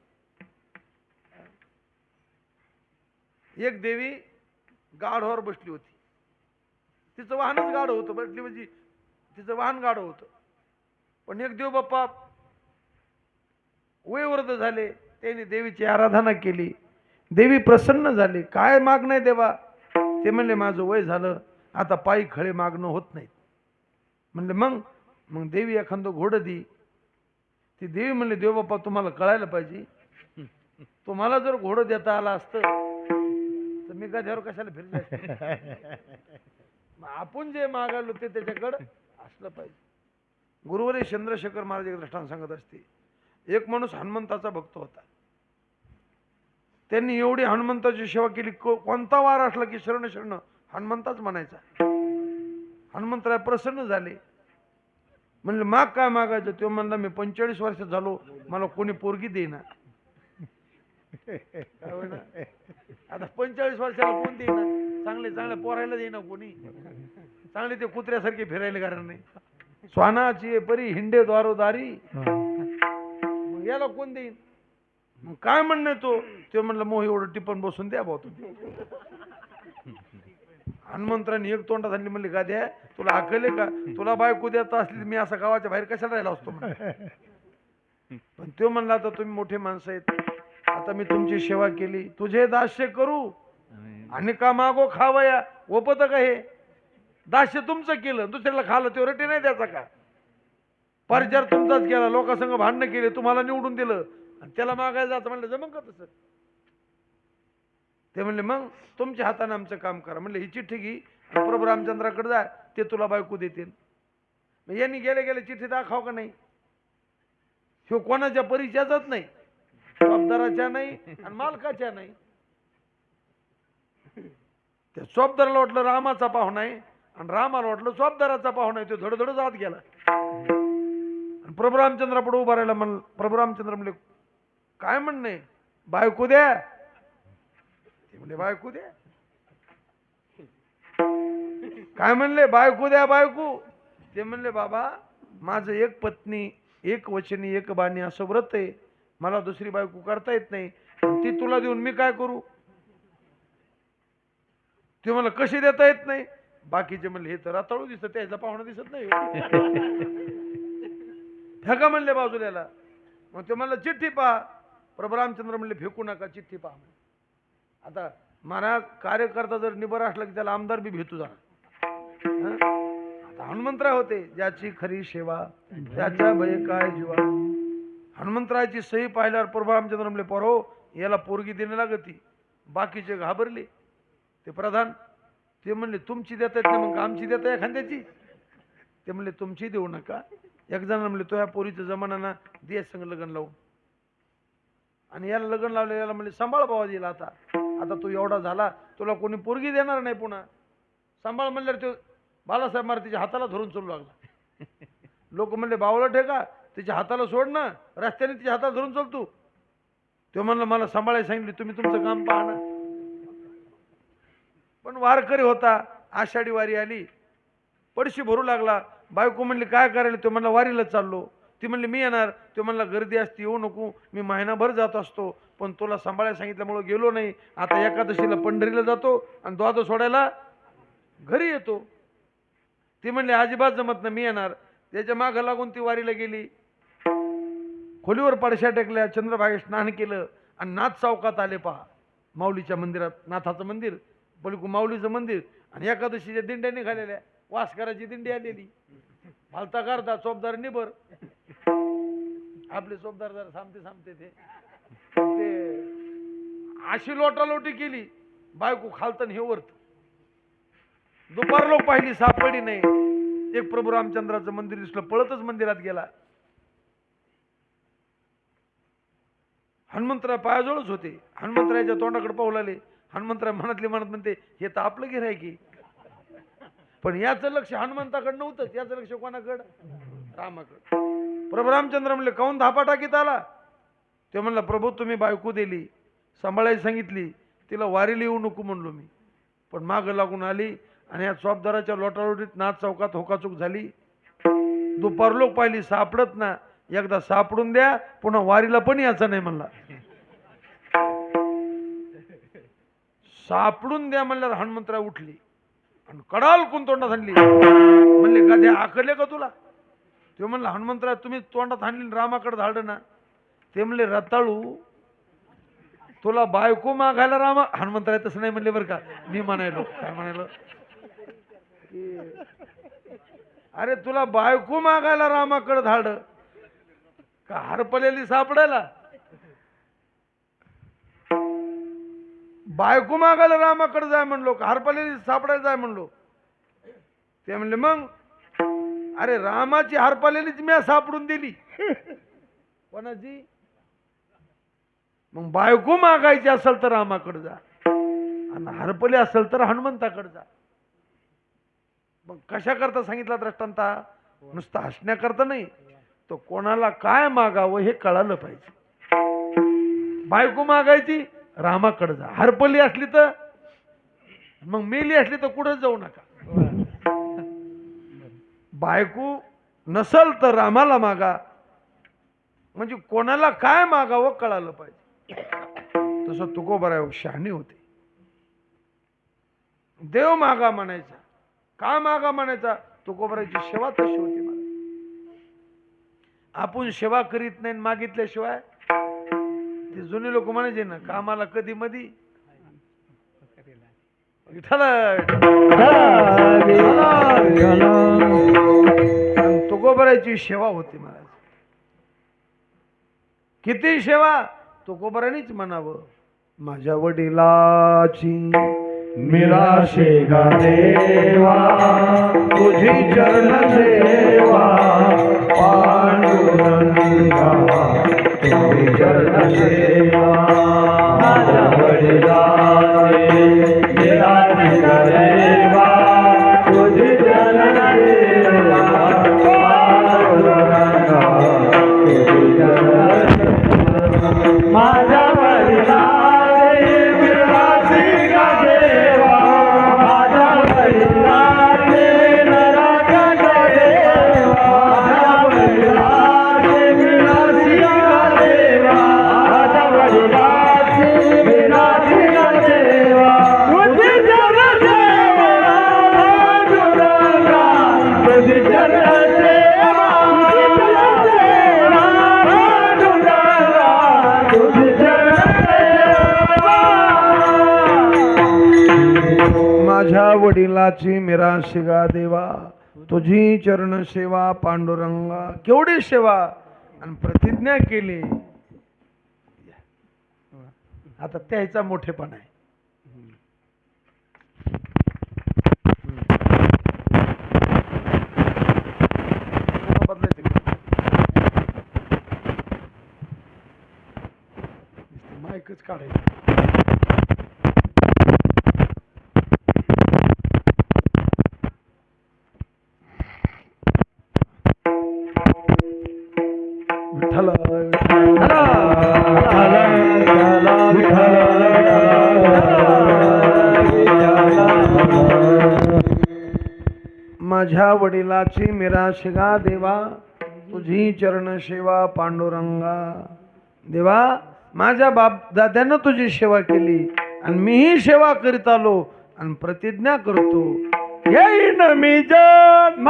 एक देवी गाढवावर बसली होती. तिचं वाहनच गाढ होतं. बसली म्हणजे तिचं वाहन गाढ होतं. पण एक देव बाप्पा वयोवृद्ध झाले, त्यांनी देवीची आराधना केली. देवी प्रसन्न झाली. काय मागणं आहे देवा? ते म्हणले माझं वय झालं, आता पायी खळे मागणं होत नाहीत. म्हणले मग मग देवी एखादं घोडं दी. ती देवी म्हणले देव बाप्पा तुम्हाला कळायला पाहिजे, तुम्हाला जर घोडं देता आलं असतं तर मी गध्यावर कशाला फिरले असते. मग आपण जे मागायलो ते त्याच्याकडं असलं पाहिजे. गुरुवारी चंद्रशेखर महाराज एक दृष्टांत सांगत असते. एक माणूस हनुमंताचा भक्त होता. त्यांनी एवढी हनुमंताची सेवा केली, कोणता वार असला की शरण शरण हनुमंताच म्हणायचा. हनुमंतराय प्रसन्न झाले. म्हणले माग काय मागायचं? तो म्हणला मी 45 वर्ष झालो, मला कोणी पोरगी देईना. आता 45 वर्षाला कोण देईना? चांगले चांगले पोरायला देईना कोणी. चांगले ते कुत्र्यासारखे फिरायला कारण नाही. स्वानाची परी हिंडे द्वारोदारी, मग याला कोण देईन? मग काय म्हणणं तो म्हणलं मोह एवढं टिपण बसून द्या भाऊ तुम्ही. हनुमंतरांनी एक तोंडात आणली. म्हणली गाद्या तुला अकल आहे का? तुला बायको देत असली मी असा गावाच्या बाहेर कशाला राहिला असतो? पण तो म्हणला आता तुम्ही मोठे माणसं आहेत, आता मी तुमची सेवा केली, तुझे दास्य करू आणि का मागो खावया. ओपत का हे? दास्य तुमचं केलं, दुसऱ्याला खाल्लं, तो रटे नाही द्यायचा का? परचार तुमचाच केला, लोकांसंग भांडणं केले, तुम्हाला निवडून दिलं आणि त्याला मागायला जायचं म्हणलं जमन का तसं? ते म्हणले मग तुमच्या हाताने आमचं काम करा. म्हणले ही चिठ्ठी घे आणि प्रभू रामचंद्राकडे जा, ते तुला बायको देतील. मग यांनी गेले गेले चिठ्ठी दाखव का नाही? ह्यो कोणाच्या परिचयाचाच नाही, जबाबदाराच्या नाही आणि मालकाच्या नाही. त्या जबाबदाराला वाटलं रामाचा पाहुणा आहे आणि रामाला वाटलं जबाबदाराचा पाहुणा आहे. तो धडधड जात गेला आणि प्रभू रामचंद्रापुढे उभा राहिला. म्हण प्रभू रामचंद्र म्हणले काय म्हणणे? बायको द्या. ते म्हणले बायको द्या. काय म्हणले? बायको द्या बायको. ते म्हणले बाबा माझं एक पत्नी एक वचनी एक बाणी असं व्रत आहे, मला दुसरी बायको करता येत नाही, ती तुला देऊन मी काय करू? ते मला कशी देता येत नाही? बाकीचे म्हणले हे तर रताळू दिसत, त्याचा पाहुणा दिसत नाही. फेका म्हणले बाजूल्याला. मग ते म्हणलं चिठ्ठी पहा. प्रभू रामचंद्र म्हणले फेकू नका, चिठ्ठी पहा. आता महाराज कार्यकर्ता जर निबर असला की त्याला आमदार बी भेटू जा. आता हनुमंतराय होते, ज्याची खरी सेवा त्याच्या भय काय जीवा. हनुमंतरायची सही पाहिल्यावर प्रभू रामचंद्र म्हणले पोरो याला पोरगी देणे लागती. बाकीचे घाबरले. ते प्रधान ते म्हणले तुमची देता येत नाही, मग आमची देता एखाद्याची? ते म्हणले तुमची देऊ नका. एक जण म्हणले तो या पोरीचं जमाना दे संग लग्न लावून, आणि याला लग्न लावले. याला म्हणले सांभाळ बाबा दिला, आता आता तू एवढा झाला, तुला कोणी पोरगी देणार नाही पुन्हा. सांभाळ म्हणल्यावर तो बाळासाहेब महाराज तिच्या हाताला धरून चालू लागला. लोक म्हणले बावळट आहे का, तिच्या हाताला सोड ना, रस्त्याने तिच्या हाताला धरून चालतो. तो म्हणलं मला सांभाळायला सांगितले, तुम्ही तुमचं काम पाहा ना. पण वारकरी होता, आषाढी वारी आली, पडशी भरू लागला. बायको म्हणली काय करायला? तो म्हणला वारीला चाललो. ती म्हणली मी येणार. तो म्हणला गर्दी असते येऊ नको, मी महिनाभर जात असतो, पण तुला सांभाळायला सांगितल्यामुळे गेलो नाही. आता एकादशीला पंढरीला जातो आणि द्वादश सोडायला घरी येतो. ती म्हणली अजिबात जमत नाही, मी येणार. त्याच्या मागं लागून ती वारीला गेली. खोलीवर पडशा टेकल्या, चंद्रभागेत स्नान केलं आणि नाथ चौकात आले. पहा माऊलीच्या मंदिरात, नाथाचं मंदिर पलिकू माऊलीचं मंदिर, आणि एकादशीच्या दिंड्या निघालेल्या, वास्कराची दिंडी आलेली. फालता करता चोपदार निबर, आपले चोपदार जरा सामते ते अशी लोटालोटी केली. बायको खालतन हे वरत. दुपार लोक पाहिली, सापडली नाही. एक प्रभू रामचंद्राचं मंदिर दिसलं, पळतच मंदिरात गेला. हनुमंतराय पायाजवळच होते. हनुमंतरायच्या तोंडाकडे पाहू लागले. हनुमंतराय मनातली म्हणत म्हणते हे तर आपलं गिऱ्हाईक. पण याचं लक्ष हनुमंताकडे नव्हतंच, याचं लक्ष कोणाकडं? रामाकडे. प्रभू रामचंद्र म्हणले काऊन धापा टाकीत आला? ते म्हणला प्रभू तुम्ही बायको दिली, सांभाळायला सांगितली, तिला वारीला येऊ नको म्हणलो मी, पण मागं लागून आली आणि या चौपदाराच्या लोटालोटीत नाथ चौकात होकाचूक झाली. दुपार लोक पाहिली, सापडत ना. एकदा सापडून द्या, पुन्हा वारीला पण यायचं नाही म्हणला. सापडून द्या म्हणल्यावर हनुमंतराय उठली आणि कडाल कोण तोंडात आणली. म्हणले गध्या आकले का तुला? ते म्हणलं हनुमंतराय तुम्ही तोंडात आणली रामाकडे धाडलं ना. ते म्हणले रताळू तुला बायको मागायला रामा हनुमंतराय तसं नाही म्हणले बरं का, मी म्हणायलो काय म्हणायलो अरे तुला बायको मागायला रामाकडे धाड का हरपलेली सापडायला? बायको मागायला रामाकडे जाय म्हणलो का हरपलेली सापडायला जाय म्हणलो? ते म्हणले मग अरे रामाची हरपलेलीच मी सापडून दिली. कोणाची? मग बायको मागायची असेल तर रामाकडे जा आणि हरपले असेल तर हनुमंताकडे जा. मग कशा करता सांगितला दृष्टांता? नुसतं हसण्याकरता नाही, तो कोणाला काय मागावं हे कळालं पाहिजे. बायको मागायची रामाकडे जा, हरपली असली तर मग मेली असली तर कुठं जाऊ नका. बायको नसल तर रामाला मागा, म्हणजे कोणाला काय मागावं कळालं पाहिजे. तसं तुकोबराय शहाणी होते. देव मागा म्हणायचा, का मागा म्हणायचा? तुकोबरायची सेवा तशी होती. मला आपण सेवा करीत नाही मागितल्याशिवाय, ते जुने लोक म्हणायचे ना कामाला कधी मधी तुकोबरायची सेवा होती महाराज. किती सेवा? तुकोबरानीच म्हणावं, माझ्या वडिलाची मिराशे गा देवा तुझी चरण सेवा पांडुरंगा तुझी चरण सेवा माझ्या वडिलांचे मिराशे गा देवा तुझी चरण सेवा पांडुरंगा तुझी चरण सेवा माझ्या वडिलांचे मिराशे गा देवा माझ्या वडिलांचे नरका गा देवा माझ्या वडिलांचे मिराशे गा देवा माझ्या वडिलांचे मिराशे गा देवा तुझी चरण सेवा पांडुरंगा तुझी चरण सेवा माझ्या वडिलाची मिराशी गा देवा तुझी चरण सेवा पांडुरंगा. केवढी सेवा आणि प्रतिज्ञा केली. आता त्याचा मोठेपणा आहे. बदलायचं माईकच काढायचं. माझ्या वडिलाची मिराश गा देवा तुझी चरण सेवा पांडुरंगा. देवा माझ्या बाप दाद्यानं तुझी सेवा केली आणि मीही सेवा करीत आलो आणि प्रतिज्ञा करतो, येईन मी जन्म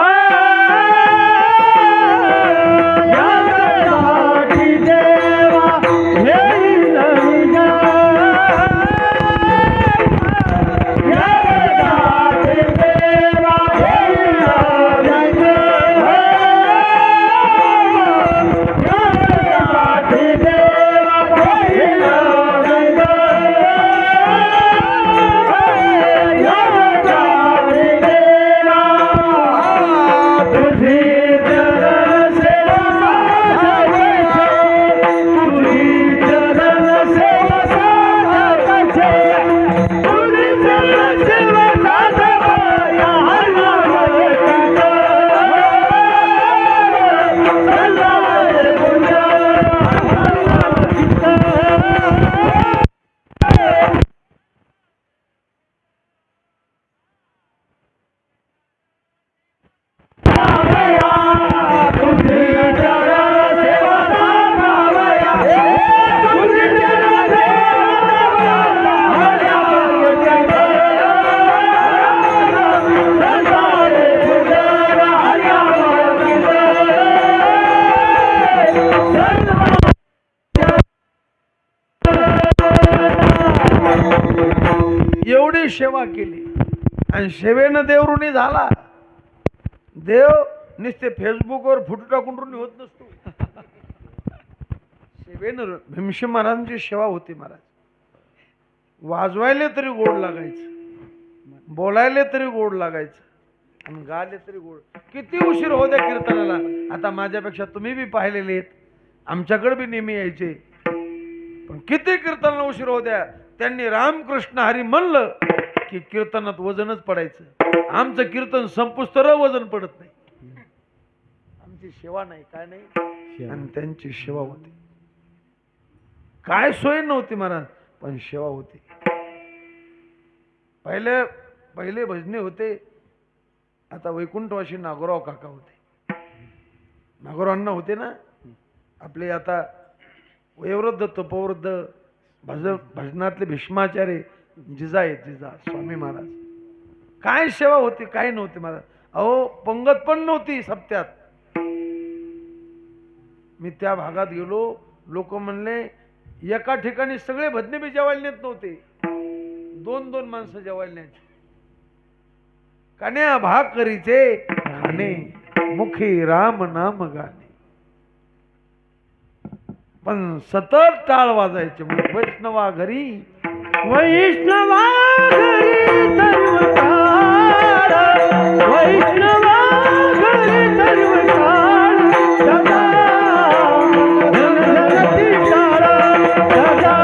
यासाठी देवा येईन मी यासाठी देवा येईन यासाठी देवा येईन यासाठी देवा तुझी चरण सेवा एवढी सेवा केली आणि सेवेनं देव ऋणी झाला. देव नुसते फेसबुकवर फोटो टाकून ऋणी होत नसतो. सेवेनं भीमसेन महाराजांची सेवा होती. महाराज वाजवायले तरी गोड लागायचं, बोलायले तरी गोड लागायचं आणि गाले तरी गोड. किती उशीर हो द्या कीर्तनाला. आता माझ्यापेक्षा तुम्ही बी पाहिलेले आहेत, आमच्याकडे बी नेहमी यायचे. पण किती कीर्तनाला उशीर हो द्या, त्यांनी रामकृष्ण हरी म्हणलं की कीर्तनात वजनच पडायचं. आमचं कीर्तन संपुस्तर वजन पडत नाही. आमची सेवा नाही, काय नाही, आणि त्यांची सेवा होती. काय सोय नव्हती महाराज, पण सेवा होती. पहिले भजने होते. आता वैकुंठवासी नागोराव काका होते. नागोरावांना होते ना आपले आता वयोवृद्ध तपोवृद्ध भजनातले भीष्माचार्य जिजा आहेत, जिजा स्वामी महाराज. काय सेवा होती, काय नव्हती महाराज. अहो पंगत पण नव्हती सप्त्यात. मी त्या भागात गेलो, लोक म्हणले एका ठिकाणी सगळे भजने बी जेवायला नेत नव्हते, 2-2 माणसं जेवायला न्यायची. कान्या भाकरीचे खाणे, मुखी राम नाम गाणे, पण सतत टाळ वाजायचे. मग वैष्णवा घरी वैष्णवा घरी सर्व काळ, वैष्णवा घरी सर्व काळ, सदा धनधनती काळ, सदा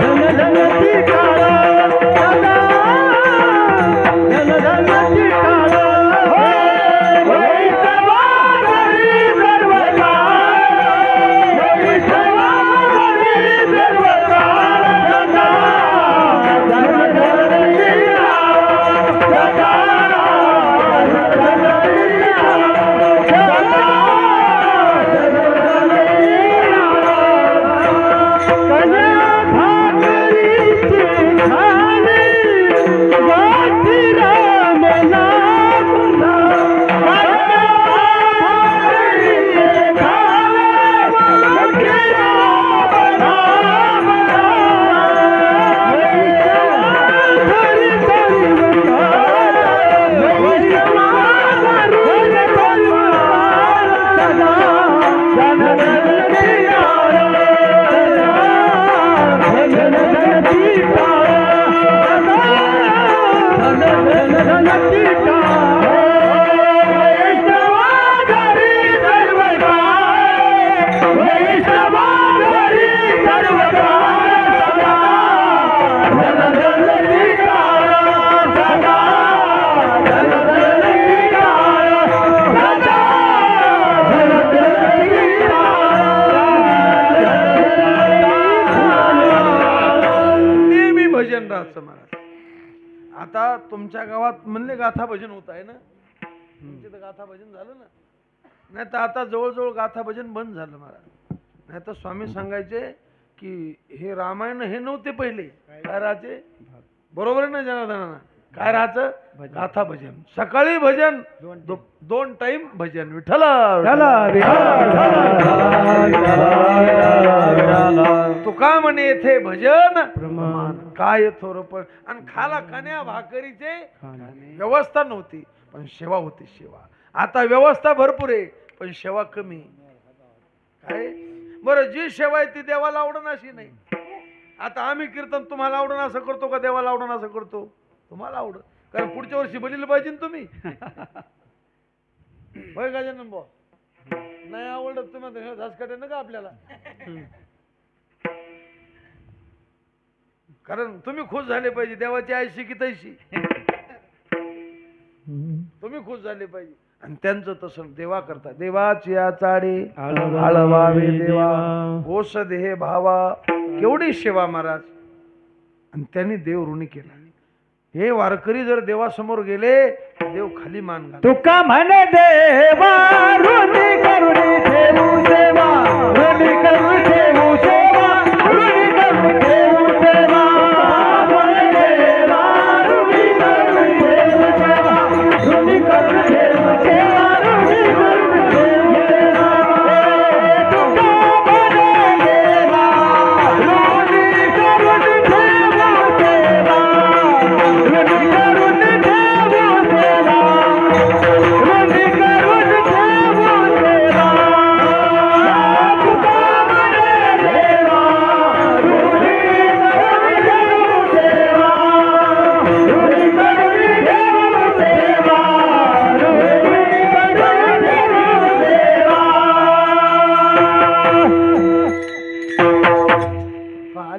धनधनती काळ, सदा धनधनती काळ. वैष्णवा घरी सर्व काळ, वैष्णवा घरी सर्व काळ, सदा धनधनती काळ, सदा धनधनती काळ, सदा आता तुमच्या गावात म्हणले गाथा भजन होत आहे ना, तुमच्या तर गाथा भजन झालं ना. नाही तर आता जवळजवळ गाथा भजन बंद झालं महाराज. नाही तर स्वामी सांगायचे की हे रामायण हे नव्हते पहिले. काय राहायचे बरोबर आहे ना जनार्दनांना, काय राहायचं गाथा भजन. सकाळी भजन, 2 टाइम भजन. विठ्ठल तुका म्हणे येथे भजन प्रमाण काय थोरपण. आणि खाला कान्या भाकरीचे व्यवस्था नव्हती, पण सेवा होती. सेवा आता व्यवस्था भरपूर आहे, पण सेवा कमी. काय बरं, जी सेवा आहे ती देवाला आवडण अशी नाही. आता आम्ही कीर्तन तुम्हाला आवडण असं करतो का देवाला आवडण असं करतो? तुम्हाला आवड, कारण पुढच्या वर्षी बलीला पाहिजे ना तुम्ही. होय गजानन भाऊ, नाही आवडत तुम्हाला झासकाटे ना का आपल्याला, कारण तुम्ही खुश झाले पाहिजे. देवाची आयशी की तैशी तुम्ही खुश झाले पाहिजे. आणि त्यांचं तसं देवा करता. देवाची चाडी आळवावे देवा, ओस देहे भावा. केवढी सेवा महाराज. आणि त्यांनी देव ऋणी केला. हे वारकरी जर देवासमोर गेले, देव खाली मान घाल. तुका म्हणे देवा ऋणी करुणी ठेवू सेवा, ऋणी करुणी ठेवू सेवा, ऋणी करुणी ठेवू सेवा. म्हणे देवा ऋणी करुणी ठेवू सेवा, ऋणी करुणी ठेवू सेवा, ऋणी करुणी ठेवू सेवा. तुका म्हणे देवा ऋणी करुणी ठेवू सेवा,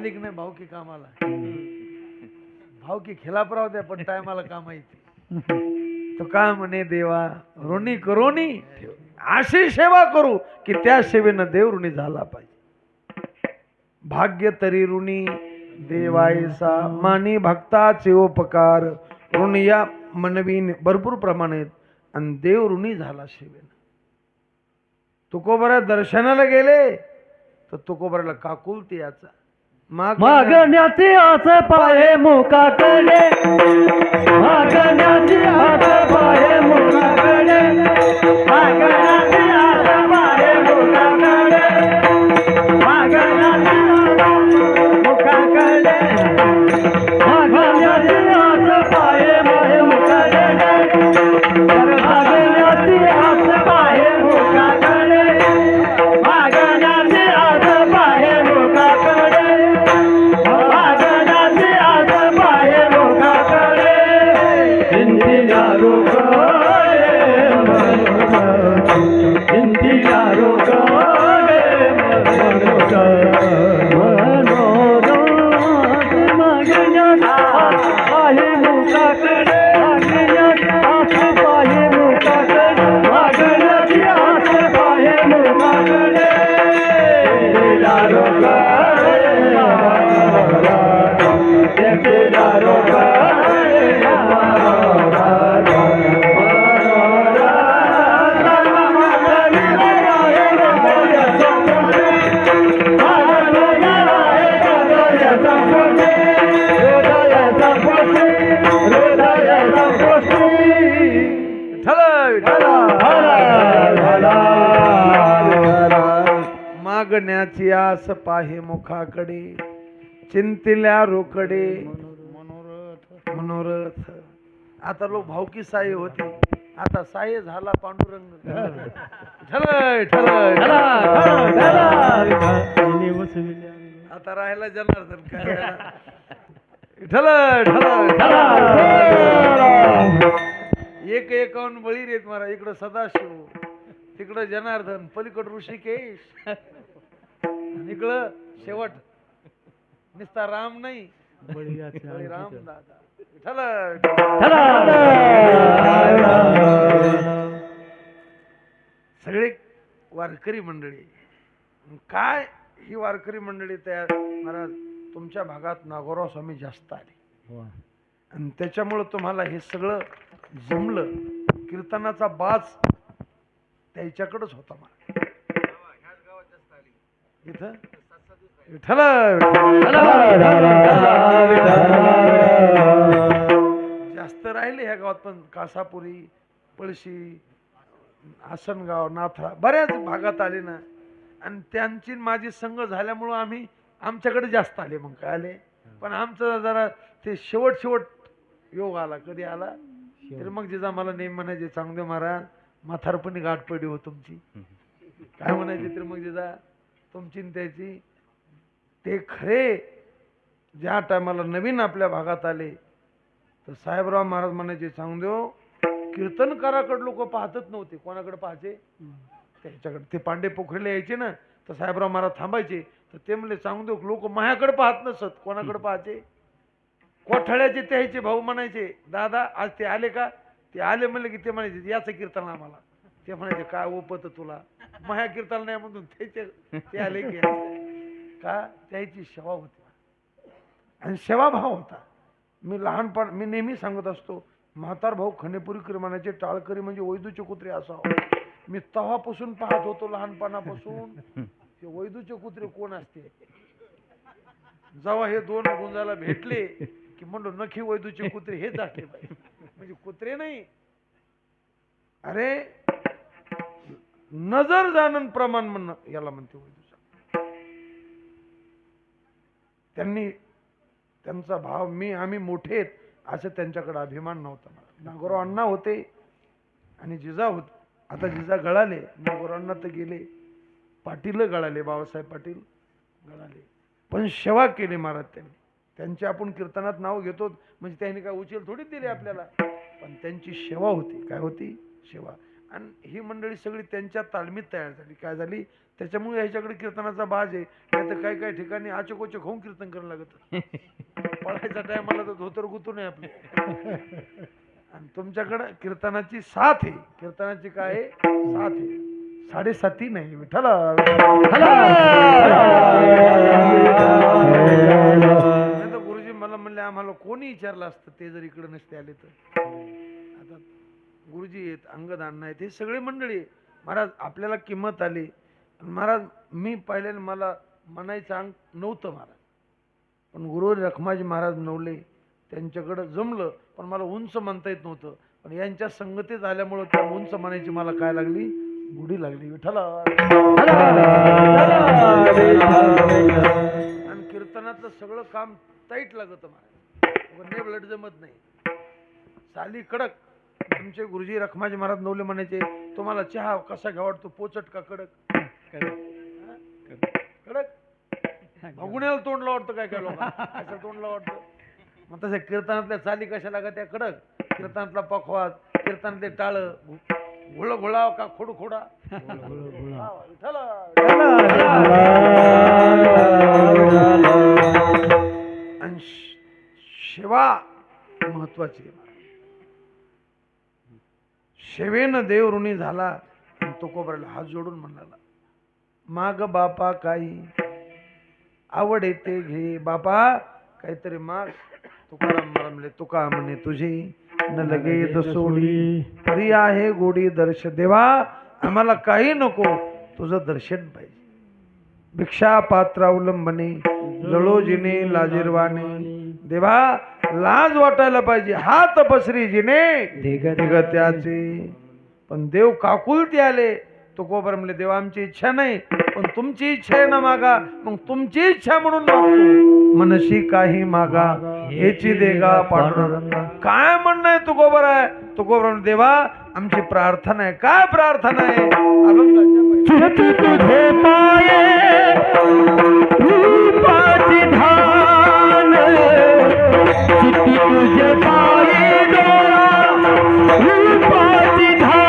आली की नाही भावकी कामाला, भावकी खिलाफ राहू द्या पण टायमाला काम येते. तो काय म्हणे, देवा ऋणी करोनी ठेव, अशी सेवा करू की त्या सेवेनं देव ऋणी झाला पाहिजे. भाग्य तरी ऋणी देवायसा, मानी भक्ताचे उपकार, ऋणी या मनवी भरपूर प्रमाणात आणि देव ऋणी झाला सेवेनं. तुकोबरा दर्शनाला गेले तर तुकोबराला काकुलते याचा मागण्याची आस पाहे मुखाकडे, मागण्याची आस पाहे मुखाकडे, मागण्याची आस पाहे मुखाकडे, मागण्याची मुखाकडे, मागण्याची आस पाहे मुखाकडे, मागण्याची आस पाहे मुखाकडे, मागण्याची आस पाहे मुखाकडे, मागण्याची आस पाहे मुखाकडे, चिंतिल्या रोकडे मनोरथ. आता लोक भावकी साये होती, आता साये झाला पांडुरंग. ठलय ठलय आता राहायला जनार्दन काय ठलय ठलय एक एकावन्न बळी रेत मारा. इकडं सदाशिव, तिकडं जनार्दन, पलीकड ऋषिकेश, इकडं शेवट निस्ता राम नाही बळी राम दादा. सगळे वारकरी मंडळी, काय ही वारकरी मंडळी तयार. महाराज तुमच्या भागात नागोराव स्वामी जास्त आले आणि त्याच्यामुळं तुम्हाला हे सगळं जमलं. कीर्तनाचा बाज त्याच्याकडेच होता. मला इथं विठ्ठल जास्त राहिले ह्या गावात, पण कासापुरी, पळशी, आसनगाव, नाथरा बऱ्याच भागात आले ना. आणि त्यांची माझी संघ झाल्यामुळं आम्ही आमच्याकडे जास्त आले. मग काय आले, पण आमचं जरा ते शेवट योग आला. कधी आला तर मग जिजा मला नेम म्हणायचे, चांगले महाराज म्हातारपणी गाठ पडली हो तुमची. काय म्हणायचे तर मग जिजा तुमची त्याची ते खरे. ज्या टायमाला नवीन आपल्या भागात आले तर साहेबराव महाराज म्हणायचे, सांगदेव कीर्तनकाराकडे लोक पाहतच नव्हते. कोणाकडे पाहायचे, त्याच्याकडे. ते पांडे पोखरीला यायचे ना तर साहेबराव महाराज थांबायचे, तर ते म्हणले सांगदेव लोक माझ्याकडे पाहत नसत. कोणाकडे पाहायचे, कोठाळ्याचे त्याचे भाऊ म्हणायचे, दादा आज ते आले का. ते आले म्हणले की ते म्हणायचे याचं कीर्तन आम्हाला. ते म्हणायचे काय ओपत तुला, माझ्या कीर्तन नाही म्हणून ते आले की का. त्याची सेवा होती आणि सेवाभाव होता. मी नेहमी सांगत असतो, म्हातार भाऊ खंडेपुरीकर म्हणायचे टाळकरी म्हणजे वैदूचे कुत्रे असावं. मी तवापासून पाहत होतो लहानपणापासून ते वैदूचे कुत्रे कोण असते. जेव्हा हे दोन गुंजाला भेटले की म्हणलो नखी वैदूचे कुत्रे हेच असले पाहिजे. म्हणजे कुत्रे नाही, अरे नजर जाणं प्रमाण म्हणणं याला म्हणते वैदूचा. त्यांनी त्यांचा भाव आम्ही मोठे असं त्यांच्याकडे अभिमान नव्हता. नागोराव अण्णा होते आणि जिजा होते. आता जिजा गळाले, नागोराव अण्णा तर गेले, पाटील गळाले, बाबासाहेब पाटील गळाले, पण सेवा केली महाराज त्यांनी. त्यांचे आपण कीर्तनात नाव घेतो म्हणजे त्यांनी काय उचल थोडीच दिली आपल्याला, पण त्यांची सेवा होती. काय होती, सेवा. आणि ही मंडळी सगळी त्यांच्या तालमीत तयार झाली. काय झाली, त्याच्यामुळे ह्याच्याकडे कीर्तनाचा बाज आहे. नाही तर काही काही ठिकाणी आचोकोचक होऊन कीर्तन करायला लागत. पळायचा टायमाला तर धोतर गुतू नये आपले. आणि तुमच्याकडे कीर्तनाची साथ आहे. कीर्तनाची काय आहे? साथ आहे. 7.5 नाही विठ्ठला. नाही तर गुरुजी मला म्हणले आम्हाला कोणी विचारलं असतं ते जर इकडे नसते आले तर. आता गुरुजी आहेत, अंगदान आहेत, हे सगळे मंडळी आहे. महाराज आपल्याला किंमत आली. महाराज मी पहिल्याने मला म्हणायचं अंग नव्हतं महाराज, पण गुरु रखमाजी महाराज नवले त्यांच्याकडं जमलं, पण मला उंच म्हणता येत नव्हतं. पण यांच्या संगतीत आल्यामुळं त्या उंच म्हणायची मला काय लागली, गुढी लागली. विठ्ठला. आणि कीर्तनातलं सगळं काम टाईट लागत महाराज, ब्लड जमत नाही. साली कडक. आमचे गुरुजी रखमाजी महाराज नवले म्हणायचे तुम्हाला चहा कसा घ्या वाटतो, पोचट का कडक? कडक. गुन्ह्याला तोंडला वाटतं काय काय लोकांना, असं तोंडला वाटतं. मग तसे कीर्तनातल्या चाली कशा लागत त्या कडक. कीर्तनातला पखवाज, कीर्तनातले टाळ, घोळ घोळा का खोड खोडा. आणि सेवा महत्वाची. सेवेनं देव ऋणी झाला. तुकोबराला हात जोडून म्हणाला, माग बापा काही आवड येते घे. बापा काहीतरी माग. तुकाराम म्हणले तुका म्हणे तुझी न लगे सोडी, तरी आहे गोडी दर्श. देवा आम्हाला काही नको, तुझं दर्शन पाहिजे. भिक्षा पात्र अवलंबने, जळो जिने लाजीरवाने. देवा लाज वाटायला पाहिजे, हात पसरी जिने दिगत्याचे. पण देव काकुलती आले. तुकोबर म्हणले देवा आमची इच्छा नाही, पण तुमची इच्छा आहे ना मागा. मग तुमची इच्छा म्हणून मागतो. मनशी काही मागा हेची देगा पांडुरंगा. काय म्हणणं आहे तुकोबर आहे? तुकोबर म्हणले देवा आमची प्रार्थना आहे. काय प्रार्थना आहे? अभंगाच्या तुझे पाये रूपाची धान, चित्ती तुझे पाये डोळा रूपाची धान.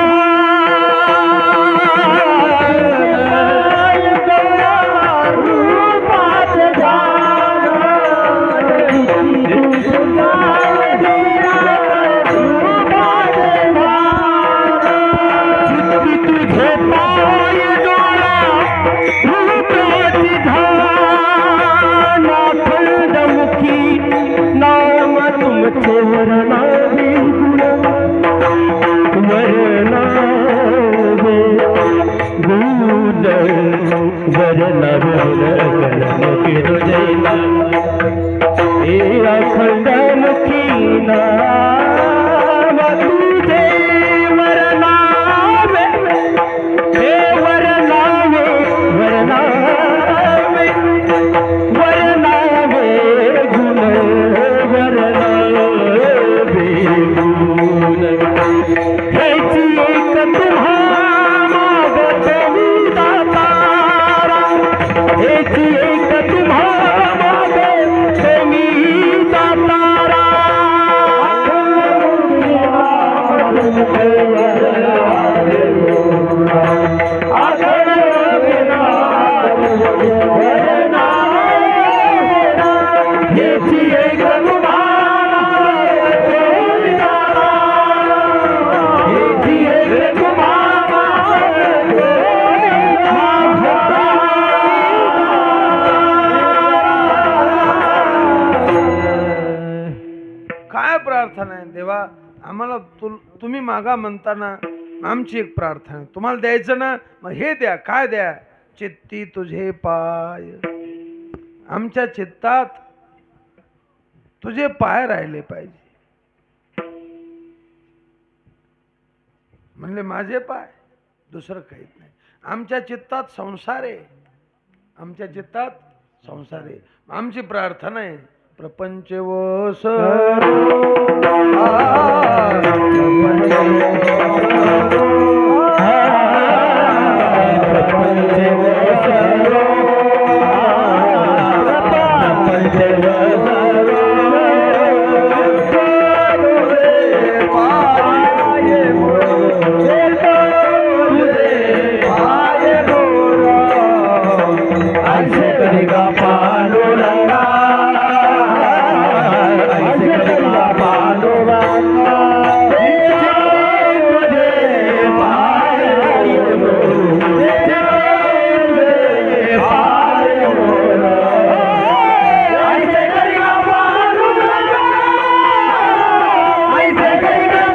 देवा आम्हाला तुम्ही मागा म्हणताना आमची एक प्रार्थना आहे. तुम्हाला द्यायचं ना, मग हे द्या. काय द्या? चित्ती तुझे पाय. आमच्या चित्तात तुझे पाय राहिले पाहिजे. म्हणले माझे पाय, दुसरं काहीच नाही. आमच्या चित्तात संसार आहे. आमच्या चित्तात संसार आहे. आमची प्रार्थना आहे प्रपंच वस करी गा पांडुरंगा ऐसे करी गा पांडुरंगा तुझे पाय ऐसे करी गा पांडुरंगा ऐसे करी गा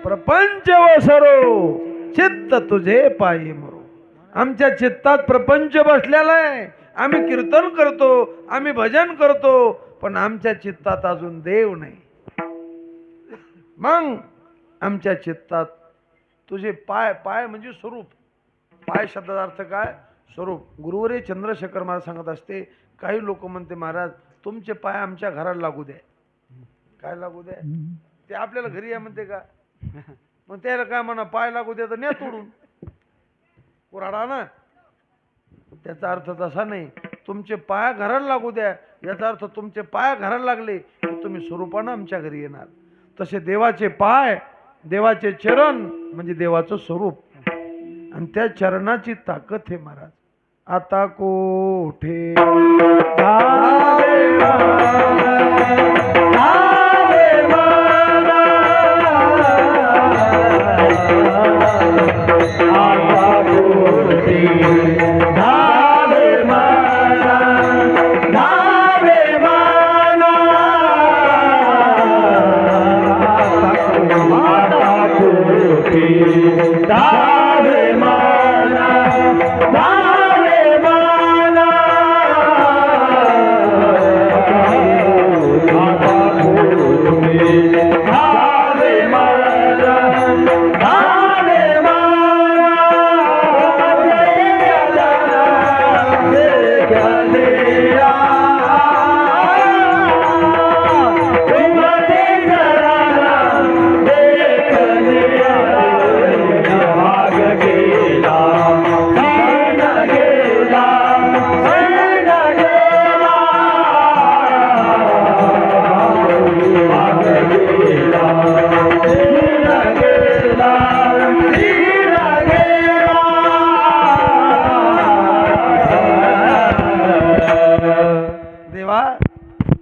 प्रपंच वसरो चित्त तुझे पायी मरो. आमच्या चित्तात प्रपंच बसलेला आहे. आम्ही कीर्तन करतो, आम्ही भजन करतो, पण आमच्या चित्तात अजून देव नाही. मग आमच्या चित्तात तुझे पाय, पाय म्हणजे स्वरूप. पाय शब्दाचा अर्थ काय? स्वरूप. गुरुवरे चंद्रशेखर महाराज सांगत असते, काही लोक म्हणते महाराज तुमचे पाय आमच्या घराला लागू द्या. काय लागू द्या? ते आपल्याला घरी या म्हणते का? मग त्याला काय म्हणा, पाय लागू द्या तर न्या तोडून कुराडा ना. त्याचा अर्थ तसा नाही. तुमचे पाय घराला लागू द्या याचा अर्थ तुमचे पाय घराला लागले की तुम्ही स्वरूपानं आमच्या घरी येणार. तसे देवाचे पाय, देवाचे चरण म्हणजे देवाचं स्वरूप, आणि त्या चरणाची ताकद हे महाराज. आता कोठे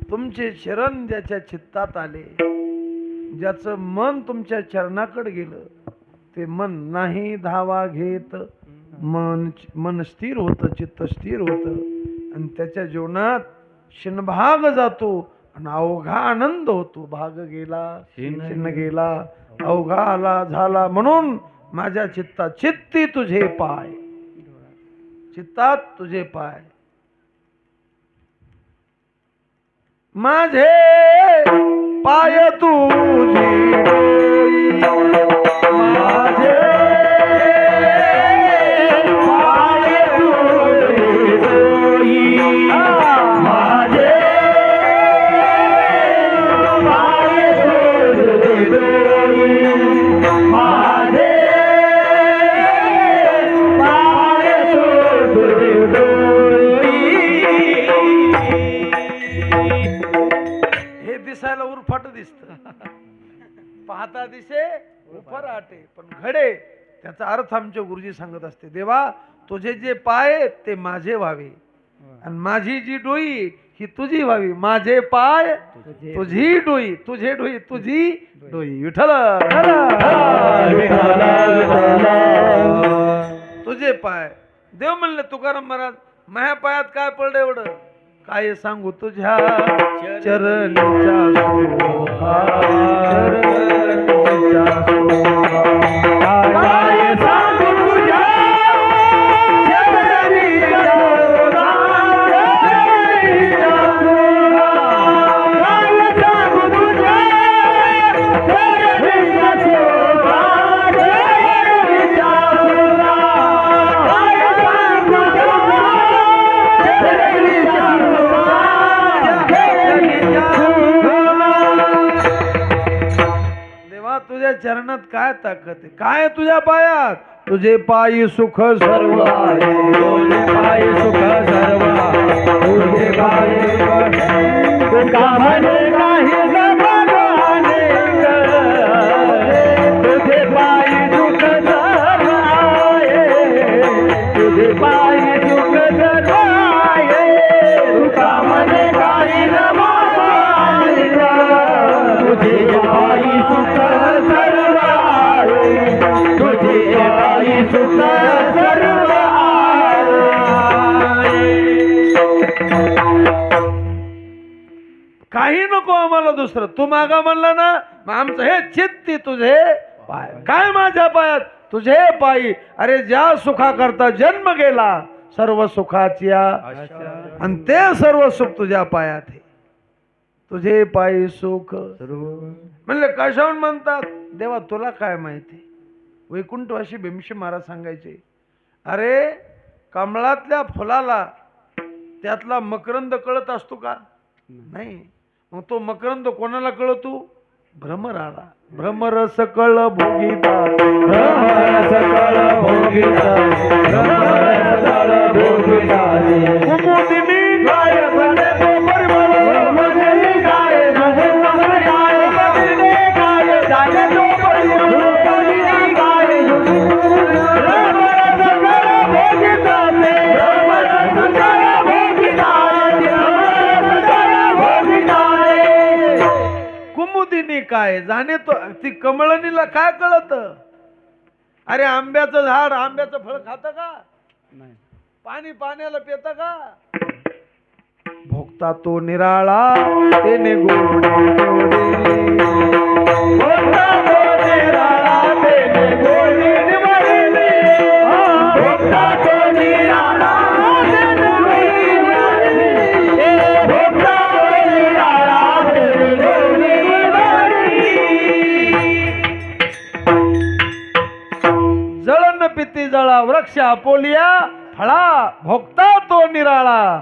तुमचे चरण ज्याच्या चित्तात आले, ज्याचं मन तुमच्या चरणाकडे गेलं, ते मन नाही धावा घेत, मन स्थिर होतं, चित्त स्थिर होतं, आणि त्याच्या जीवनात शिनभाग जातो आणि अवघा आनंद होतो. भाग गेला, शिन गेला, अवघा आला झाला. म्हणून माझ्या चित्तात चित्ती तुझे पाय, चित्तात तुझे पाय. माझे पाय तुझी डोई, माझे पाय तुझी डोई, माझे पाय तुझी डोई, माझे पाय तुझी डोई. दिसायला उरफाट दिसत, पाहता दिसे उफराटे, पण घडे. त्याचा अर्थ आमचे गुरुजी सांगत असते, देवा तुझे जे पाय ते माझे व्हावे आणि माझी जी डोई ही तुझी व्हावी. माझे पाय तुझी डोई, तुझे डोई तुझी डोई. विठ्ठल तुझे पाय. देव म्हणले तुकाराम महाराज, माझ्या पायात काय पडलं एवढं? काय सांगू तुझ्या चरणीच्या शोभा, चरणीच्या शोभा. काय सांगू तुझ्या चरणीच्या शोभा, चरणीच्या शोभा. काय सांगू तुझ्या चरणीच्या शोभा, चरणीच्या शोभा. काय सांगू देवा तुझ्या चरणात काय ताकद आहे, काय तुझ्या पायात? तुझे पायी सुख सर्व आहे, तुझे पायी सुख सर्व, तुझे पायी सुख म्हणे नाही जमाने, तुझे पायी सुख सर्व. आम्हाला दुसरं. तू मागा म्हणला ना, मग आमचं हे चित्ती तुझे पाय. काय माझ्या पायात? तुझे पायी. अरे ज्या सुखा करता जन्म गेला सर्व सुखाची आणि ते सर्व सुख तुझ्या पायात आहे. तुझे पायी सुख म्हणले. कशाहून म्हणतात? देवा तुला काय माहिती. वैकुंठवासी भीमशी महाराज सांगायचे, अरे कमळातल्या फुलाला त्यातला मकरंद कळत असतो का? नाही. मग तो मकरंद कोणाला कळतो? भ्रमराला. भ्रमरस कळ भोगिता, भ्रमरस कळ भोगिता, भ्रमरस कळ भोगिता. कुमुदिनी गाय बने तो परिमळ, मजली गाय बने तो गाय, मजली गाय जाने तो परिमळ, मजली गाय. भ्रमरस कळ भोगिता ते, भ्रमरस कळ भोगिता, भ्रमरस कळ भोगिता. कुमुदिनी काय जाणे तो. ती कमळणीला काय कळत? अरे आंब्याचं झाड आंब्याचं फळ खातं का? नाही. पाणी पाण्याला पितं का? भोगता तो निराळा तेने गोडे निवडले. भोगता तो निराळा तेने गोडे निवडले. भोगता तो निराळा तेने गोडे निवडले. भोगता तो निराळा तेने गोडे निवडले. जळण पिती जळा वृक्ष आपोलिया फळा. भोगता तो निराळा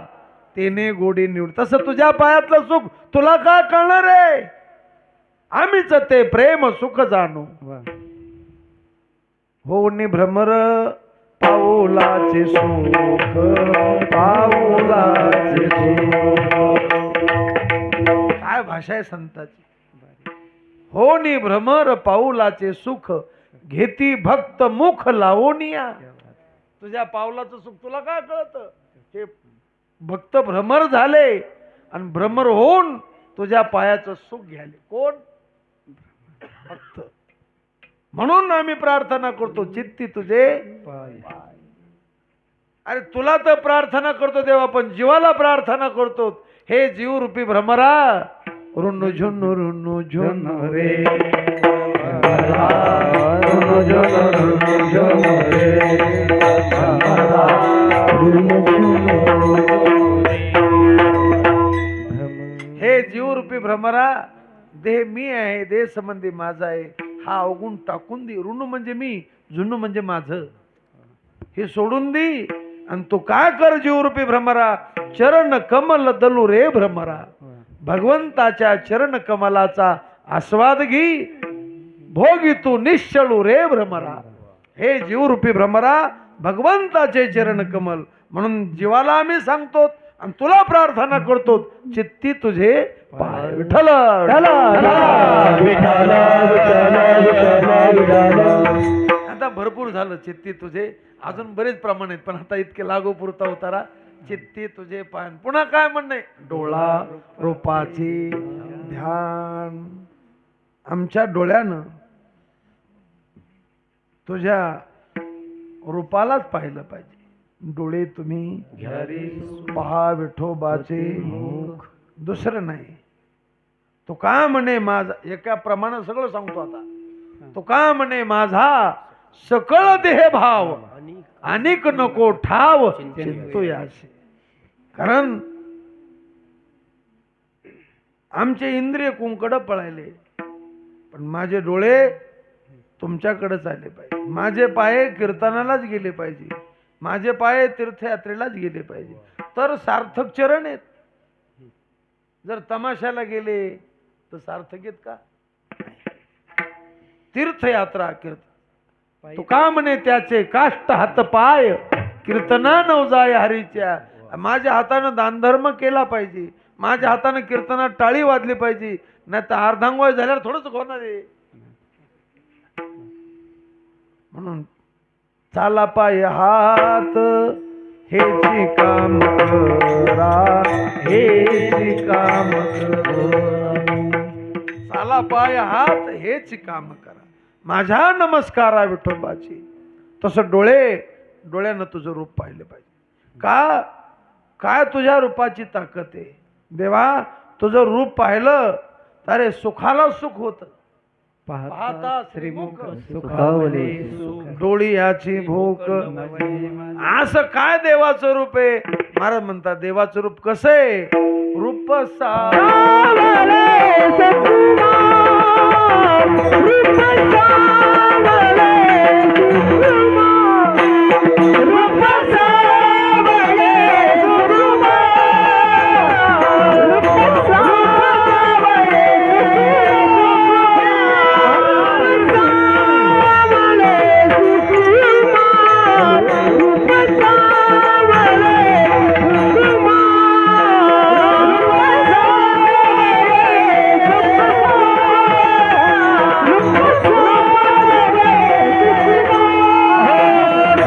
तेने गोडी निवड. तसं तुझ्या पायातलं सुख तुला काय कळणार आहे? आम्हीच ते प्रेम सुख जाणू. हो नि भ्रमर पाऊलाचे सुख, पाऊलाचे सुख. काय भाषा आहे संताची. हो नि भ्रमर पाऊलाचे सुख, घेती भक्त मुख लावोनिया. तुझ्या पावलाचं सुख तुला काय कळत? हे भक्त भ्रमर झाले आणि भ्रमर होऊन तुझ्या पायाचं सुख घ्याले. कोण? भक्त. म्हणून आम्ही प्रार्थना करतो चित्ती तुझे पाय. अरे तुला तर प्रार्थना करतो देवा, पण जीवाला प्रार्थना करतो. हे जीवरूपी भ्रमरा रुन्नु झुन्नु रुन्नु झुन्नु रे, रुन्नु झुन्नु रुन्नु झुन्नु रे, हे जीवरूपी भ्रमरा, देह मी आहे, देह संबंधी माझा आहे, हा अवगुण टाकून दे. ऋण म्हणजे मी, जुन्न म्हणजे माझं, हे सोडून दे. आणि तू काय कर जीवरूपी भ्रमरा, चरण कमल दलू रे भ्रमरा. भगवंताच्या चरण कमलाचा आस्वाद घे, भोगी तू निश्चळू रे भ्रमरा. हे जीवरूपी भ्रमरा, भगवंताचे चरण कमल. म्हणून जीवाला आम्ही सांगतो आणि तुला प्रार्थना करतो, चित्ती तुझे पाय. विठ्ठल आता भरपूर झालं. चित्ती तुझे अजून बरेच प्रमाण आहेत, पण आता इतके लागू पुरता उतारा. चित्ती तुझे पाय. पुन्हा काय म्हणणे? डोळा रूपाचे ध्यान. आमच्या डोळ्यानं तुझ्या रूपालाच पाहिलं पाहिजे. डोळे तुम्ही घ्यारी पहा विठोबाचे मुख, दुसरं नाही. तो का म्हणे माझा, एका प्रमाणे सगळं सांगतो आता. तो का म्हणे माझा सकळ देह भाव, अनेक नको ठाव चिंतो याशी. कारण आमचे इंद्रिय कुंकड पळायले, पण माझे डोळे तुमच्याकडेच आले पाहिजे. माझे पाय कीर्तनालाच गेले पाहिजे, माझे पाय तीर्थयात्रेलाच गेले पाहिजे, तर सार्थक चरण आहेत. जर तमाशाला गेले तर सार्थक आहेत का? तीर्थयात्रा कीर्तन. तो का म्हणे त्याचे काष्ट हात पाय, कीर्तना नवजाय हरीच्या. माझ्या हातानं दानधर्म केला पाहिजे, माझ्या हातानं कीर्तनात टाळी वाजली पाहिजे, नाही तर अर्धांगवाय झाल्यावर थोडंच होणार आहे. म्हणून चाला पाय हात हेची काम करा, हेची काम करा. चाला पाय हात हेची काम करा. माझ्या नमस्कारा विठोबाची. तसं डोळ्यानं तुझं रूप पाहिलं पाहिजे. का? काय तुझ्या रूपाची ताकद आहे देवा. तुझं रूप पाहिलं अरे सुखाला सुख होत. पाहता श्रीमुख सुखावले डोळी याची भूक. सुख असं काय देवाचं रूप आहे. महाराज म्हणतात देवाचं रूप कसं आहे. रूप सावले सुकुमार, रूप सावले सुकुमार, रूप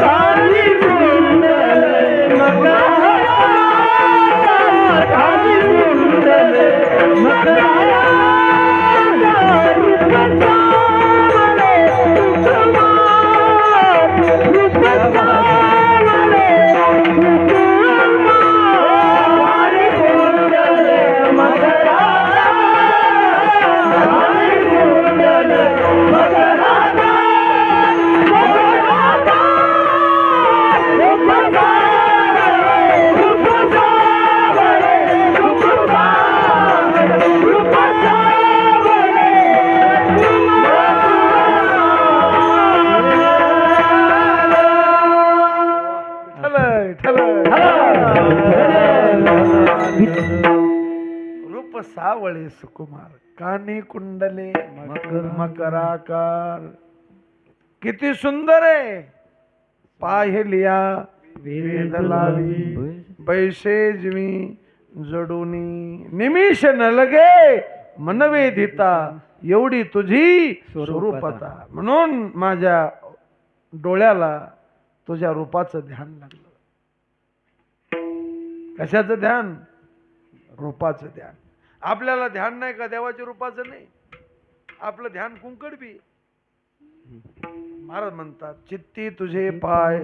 सावले सुकुमार, रूप सावले सुकुमार, रूप सावले रूप सावळे सुकुमार, कानी कुंडले मकराकार. किती सुंदर आहे. पाहिलिया वेद लावी, बैसे जीवी जडूनी, निमिष न लगे मनवेदिता, एवढी तुझी स्वरूपता. म्हणून माझ्या डोळ्याला तुझ्या रूपाचं ध्यान लागलं. कशाचं ध्यान. रूपाचं ध्यान. आपल्याला ध्यान नाही का देवाच्या रूपाचं. नाही, आपलं ध्यान कुंकडबी. महाराज म्हणतात चित्ती तुझे पाय,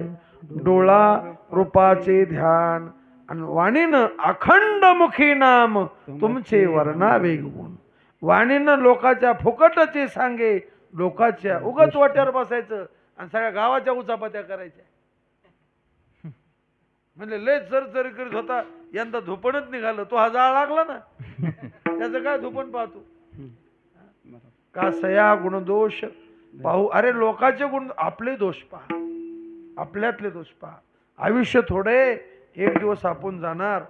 डोळा रूपाचे ध्यान, आणि वाणीनं अखंड मुखी नाम तुमचे वर्णावे गुण. वाणीनं लोकाच्या फुकटचे सांगे, लोकाच्या उगत वाट्यावर बसायचं आणि सगळ्या गावाच्या उचापत्या करायच्या. म्हणजे लय जर करीत होता, यंदा धुपणच निघालं. तो हा जाळ लागला ना, त्याचं काय धुपण पाहतो का. सया गुणदोष पाहू. अरे लोकांचे गुण, आपले दोष पहा, आपल्यातले दोष पहा. आयुष्य थोडे, एक दिवस आपण जाणार.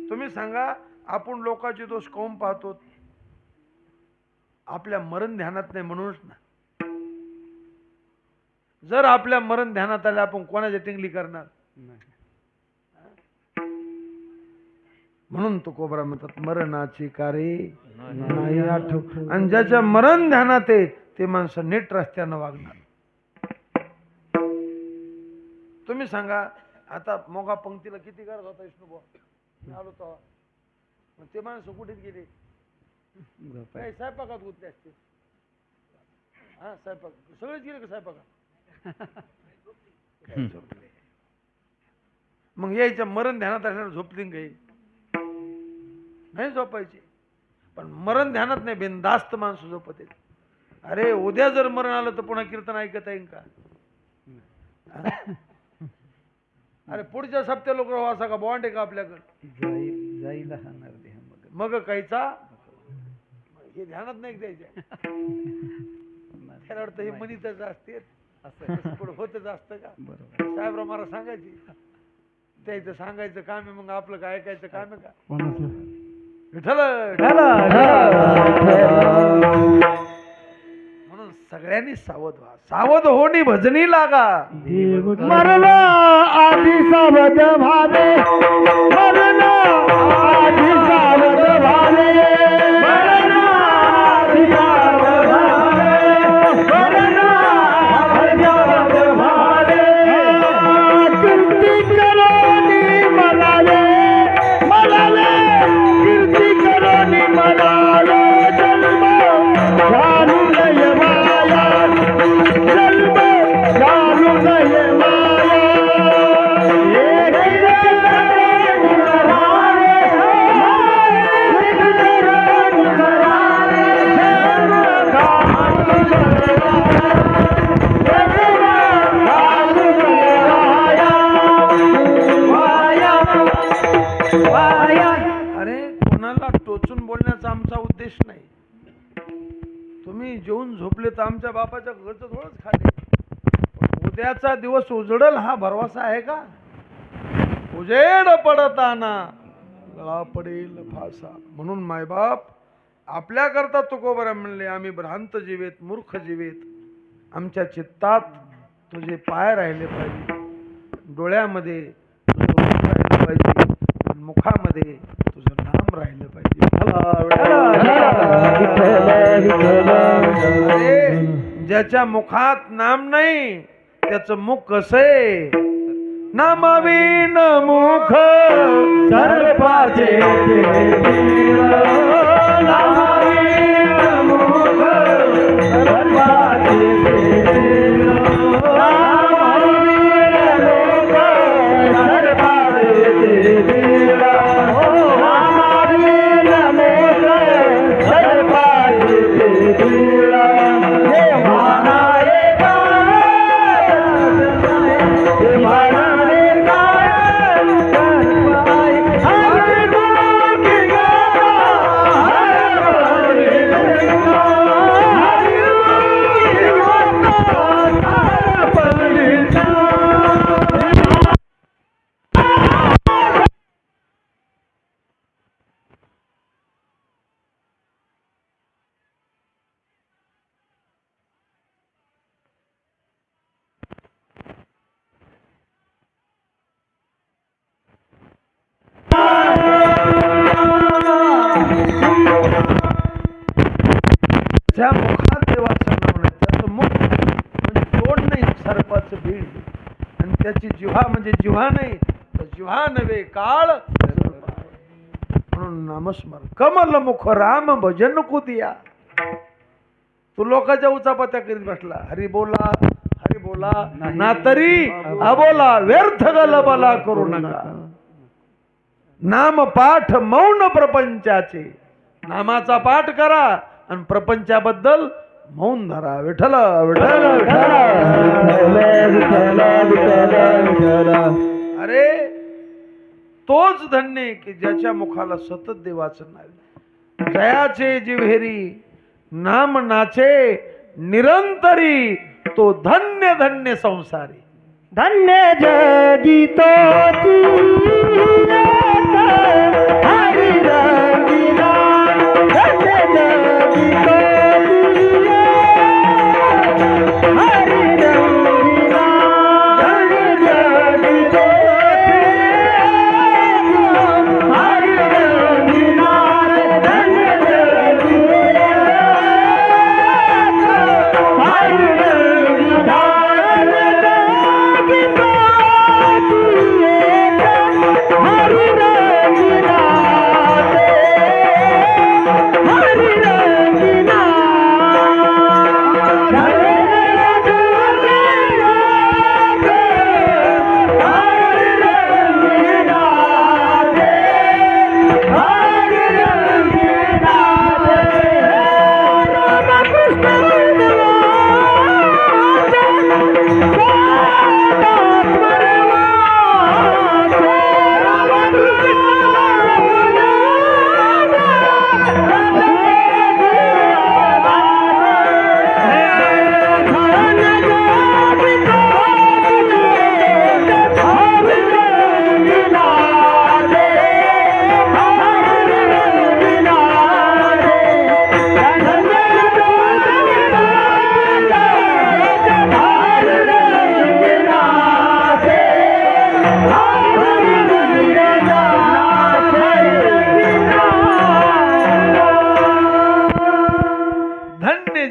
तुम्ही सांगा आपण लोकांचे दोष कोण पाहतो. आपल्या मरण ध्यानात नाही म्हणूनच ना. जर आपल्या मरण ध्यानात आले आपण कोणाच्या टिंगली करणार. म्हणून तो कोबरा म्हणतात मरणाची कार्य नाही आठव. आणि ज्याच्या मरण ध्यानात आहे ते माणसं नीट रस्त्यानं वागणार. तुम्ही सांगा आता मोगा पंक्तीला किती गरज होता विष्णुबा आलो तेव्हा. मग ते माणसं कुठे गेले. काय स्वयंपाकात गुंतले असते. हा स्वयंपाक सगळेच गेले का स्वयंपाकात. मग यायच्या मरण ध्यानात असल्यावर झोपली काही नाही झोपायची. पण मरण ध्यानात नाही बिनधास्त माणसं झोपत. अरे उद्या जर मरण आलं तर पुन्हा कीर्तन ऐकत येईल का. अरे पुढच्या सप्त्या लोक असा का बॉन्ड आहे का आपल्याकडे. जाईल मग काहीचा हे ध्यानात नाही द्यायच्या. त्याला वाटतं हे मनीतच असते असं होतच असतं का. साहेब मला सांगायची त्याचं सांगायचं काम आहे. मग आपलं काय ऐकायचं काम आहे का. विठ्ठल म्हणून सगळ्यांनी सावध व्हा. सावध होणी भजनी लागा. मरण आधी सावध भावे, मरण आधी सावध भावे, मरण आधी सावध भावे, मरण आधी सावध भावे. कीर्ती करोनी मलाले, मलाले कीर्ती करोनी मलाले. जन्म घालू नये माया, जन्म घालू नये माया. एक तर आमच्या बापाच्या घरचं थोडंच खाल्ले. उद्याचा दिवस उजडल हा भरवसा आहे का? उजेड पडताना गळा पडेल फासा. म्हणून मायबाप आपल्याकरता तुकोबरा म्हणले, आम्ही भ्रांत जीवेत, मूर्ख जीवेत. आमच्या चित्तात तुझे पाय राहिले पाहिजे, डोळ्यामध्ये तुझं रूप राहिलं पाहिजे, आणि मुखामध्ये तुझं नाम राहिलं पाहिजे. अरे, ज्याच्या मुखात नाम नाही त्याचं मुख कसं आहे? नामविन मुख सर्पाचे ज्या मुखात देवाचं नाव नाही त्याचं मुख म्हणजे तोंड नाही, सर्पाचं बीड. आणि त्याची जिव्हा म्हणजे जिव्हा नाही तर जिव्हा नव्हे काळ. म्हणून नामस्मरण. कमल मुख राम भजन कुदिया. तू लोकांच्या उचापत्या करीत बसला, हरी बोला हरी बोला ना तरी अबोला, व्यर्थ गलबला करू नका. नाम पाठ मौन प्रपंचाचे. नामाचा पाठ करा आणि प्रपंचाबद्दल मौन धरा. विठ्ठल विठ्ठल विठ्ठल. अरे तोच धन्य की ज्याच्या मुखाला सतत देवाचं नाव. जयाचे जिव्हेरी नाम नाचे निरंतरी, तो धन्य धन्य संसारी. धन्य जगी तोची हरी रंगिना. धन्य जगी तोची हरी रंगिना. धन्य जगी तोची हरी रंगिना. धन्य जगी हरी रंगिना.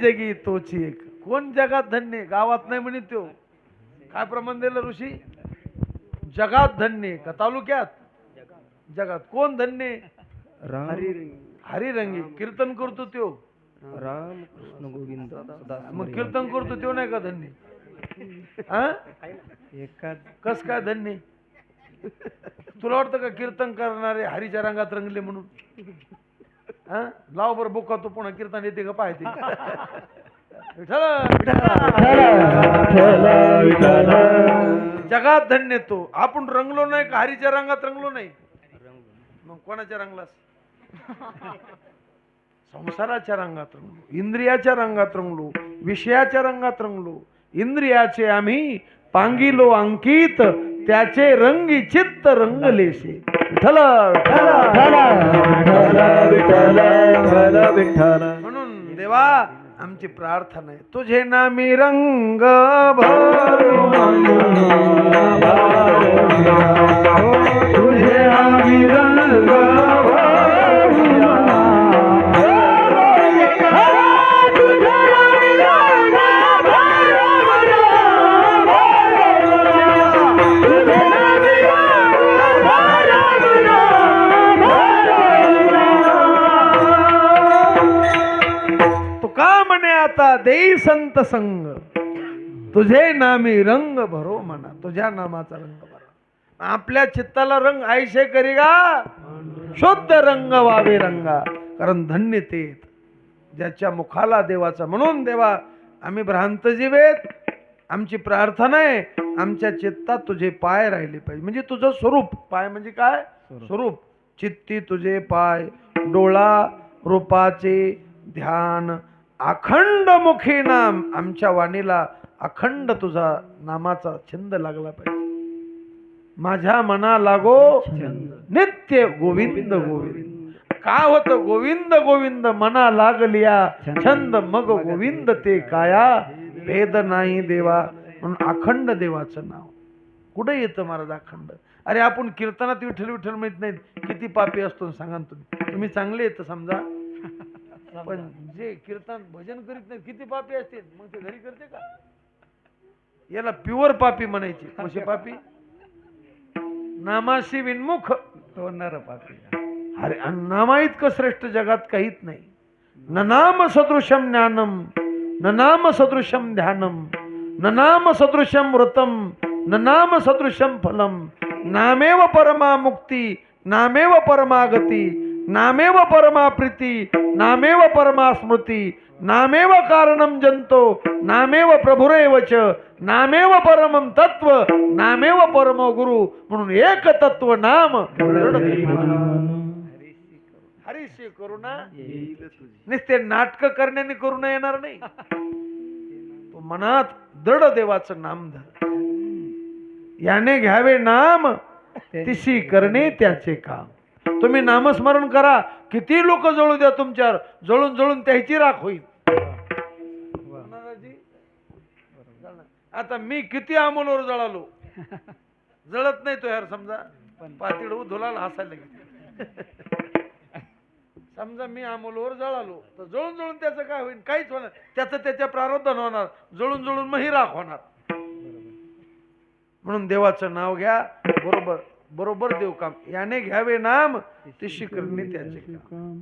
जगी तोची एक. कोण जगात धन्य? गावात नाही म्हणे तो. काय प्रमाण दिलं ऋषी? जगात धन्य का तालुक्यात? जगात. कोण धन्य? हरिरंगी. कीर्तन करतो त्यो राम कृष्ण गोविंद. मग कीर्तन करतो त्यो नाही का धन्य? एकाच कस काय धन्य? तुला वाटतं का कीर्तन करणारे हरीच्या रंगात रंगले म्हणून? लाव बरं बुका तो पुन्हा कीर्तन येते का पाहते. जगात धन्य तो. आपण रंगलो नाही का हरीच्या रंगात रंगलो नाही? मग कोणाच्या रंगलास? संसाराच्या रंगात रंगलो, इंद्रियाच्या रंगात रंगलो, विषयाच्या रंगात रंगलो. इंद्रियाचे आम्ही पांगिलो अंकित, त्याचे रंगी चित्त रंगलेसे. विठ्ठल म्हणून देवा आमची प्रार्थना आहे, तुझे नामी रंग भरून, तुझे नामी रंग आता देई संत संग, तुझे नामी रंग भरो म्हणा. तुझ्या नामाचा रंग भरा. आपल्या चित्ताला रंग आयशे करी गा, शुद्ध रंग वावे रंगा. कारण धन्य ते ज्याच्या मुखाला देवाचा. म्हणून देवा आम्ही भ्रांत जीवेत, आमची प्रार्थना आहे आमच्या चित्तात तुझे पाय राहिले पाहिजे. म्हणजे तुझं स्वरूप. पाय म्हणजे काय? स्वरूप. चित्ती तुझे पाय, डोळा रूपाचे ध्यान, अखंड मुखी नाम. आमच्या वाणीला अखंड तुझा नामाचा छंद लागला पाहिजे. माझ्या मना लागो नित्य गोविंद गोविंद. काय होतं? गोविंद गोविंद मना लागलिया छंद, मग गोविंद ते काया भेद नाही देवा. म्हणून अखंड देवाचं नाव कुठे येतं महाराज? अखंड. अरे आपण कीर्तनात विठ्ठल विठ्ठल माहित नाहीत किती पापी असतो सांगा तुम्ही. तुम्ही चांगले येतं समजा, पण जे कीर्तन भजन करीत नाही किती पापी असतील, मग ते घरी करते का? याला प्युअर पापी म्हणायचे. कसे पापी? नामाशी विन्मुख होणार पापी. अरे नामा इतकं श्रेष्ठ जगात काहीच नाही. न नाम सदृशम ज्ञानम, न नाम सदृशम ध्यानम, न नाम सदृशम व्रतम, न नाम सदृशम फलम. नामेव परमा मुक्ती, नामेव परमा गती, नामेव परमा प्रीती, नामेव परमा स्मृती, नामेव कारणम जंतो, नामेव प्रभुरेव च, नामेव परमम तत्व, नामेव परमो गुरु. म्हणून एक तत्व नाम हरीशी करुणा. नुसते नाटक करण्याने करुणा येणार नाही. तो मनात दृढ देवाचं नाम धर. याने घ्यावे नाम, तिशी करणे त्याचे काम. तुम्ही नामस्मरण करा, किती लोक जळू द्या तुमच्यावर, जळून जळून त्याची राख होईल. आता मी किती अमोलवर जळालो, जळत नाही तो यार. समजा पातीड धुलाला हसायला गेले. समजा मी अमोलवर जळालो तर जळून जळून त्याचं काय होईल? काहीच होणार. त्याचं त्याच्या प्रारब्धान होणार, जळून जळून मग ही राख होणार. म्हणून देवाचं नाव घ्या, बरोबर बरोबर देव काम. याने घ्यावे नाम, तिशी करणे त्याचे काम.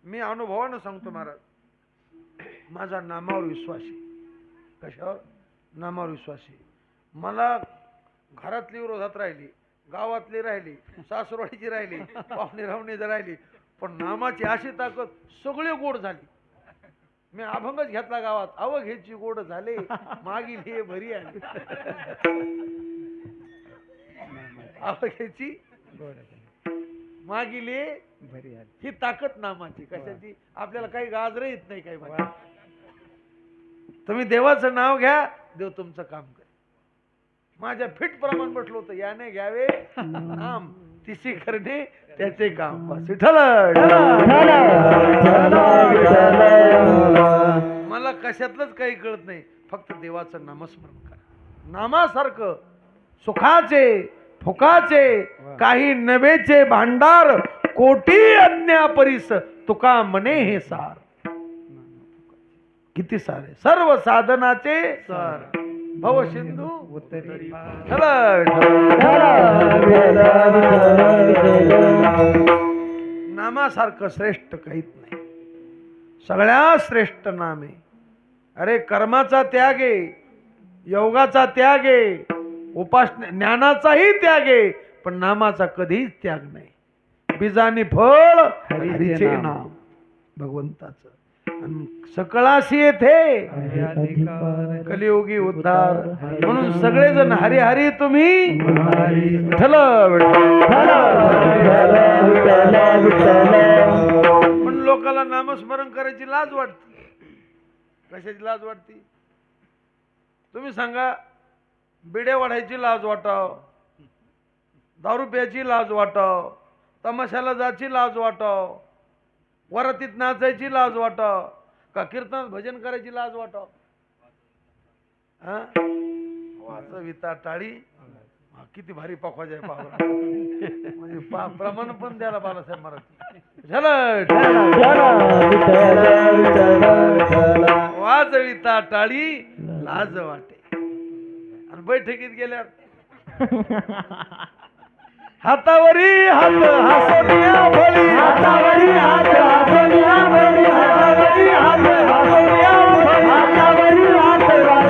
मी अनुभवानं सांगतो महाराज, माझा नामावर विश्वास आहे. कशावर? नामावर विश्वास आहे. मला घरातली विरोधात राहिली, गावातली राहिली, सासरवाडीची राहिली, पाहुणे रावणी राहिली, पण नामाची अशी ताकद सगळे गोड झाली. मी अभंगच घेतला गावात, अवघ्याची गोड झाले, मागील हे भरी आली. अवघ्याची मागील भरी आली. ही ताकद नामाची. कशाची? आपल्याला काही गाजर येत नाही काही. तुम्ही देवाचं नाव घ्या, देव तुमचं काम कर. माझ्या फिट प्रमाण म्हटलं होतं, याने घ्यावे नाम, तिशी करणे त्याचे काम. बस विठ्ठल. मला कशातलंच काही कळत नाही, फक्त देवाचं नामस्मरण करा. नामासारखं सुखाचे फुकाचे काही नवेचे भांडार, कोटी अज्ञा परिस तुका मने हे सार. किती सारे सर्व साधनाचे सार, भव सिंधू उत्तरी नामासारखं श्रेष्ठ काहीच नाही. सगळ्यात श्रेष्ठ नाम आहे. अरे कर्माचा त्याग आहे, योगाचा त्याग आहे, उपासना ज्ञानाचाही त्याग आहे, पण नामाचा कधीच त्याग नाही. बीजानी फळ हरीचे नाम, भगवंताचं. सकळाशी येथे कलियुगी उद्धार. म्हणून सगळेजण हरी हरी तुम्ही म्हणलं लोकाला नामस्मरण करायची लाज वाटते. कशाची लाज वाटते? तुम्ही सांगा. बिड्या वाढायची लाज वाटाव, दारू प्यायची लाज वाटाव, तमाशाला जायची लाज वाटाव, वरातीत नाचायची लाज वाटाव, का कीर्तनात भजन करायची लाज वाटाव? हा, वाचविता टाळी. किती भारी पखवाज आहे पाहा. म्हणजे प्रमाण पण द्यायला बालासाहेब महाराज. वाजविता टाळी लाज वाटे. आणि बैठकीत गेल्यावर हातावरी हात हसवण्या भली, हातावरी हात हसवण्या भली, हातावरी हात हसवण्या भली, हातावरी हात हसवण्या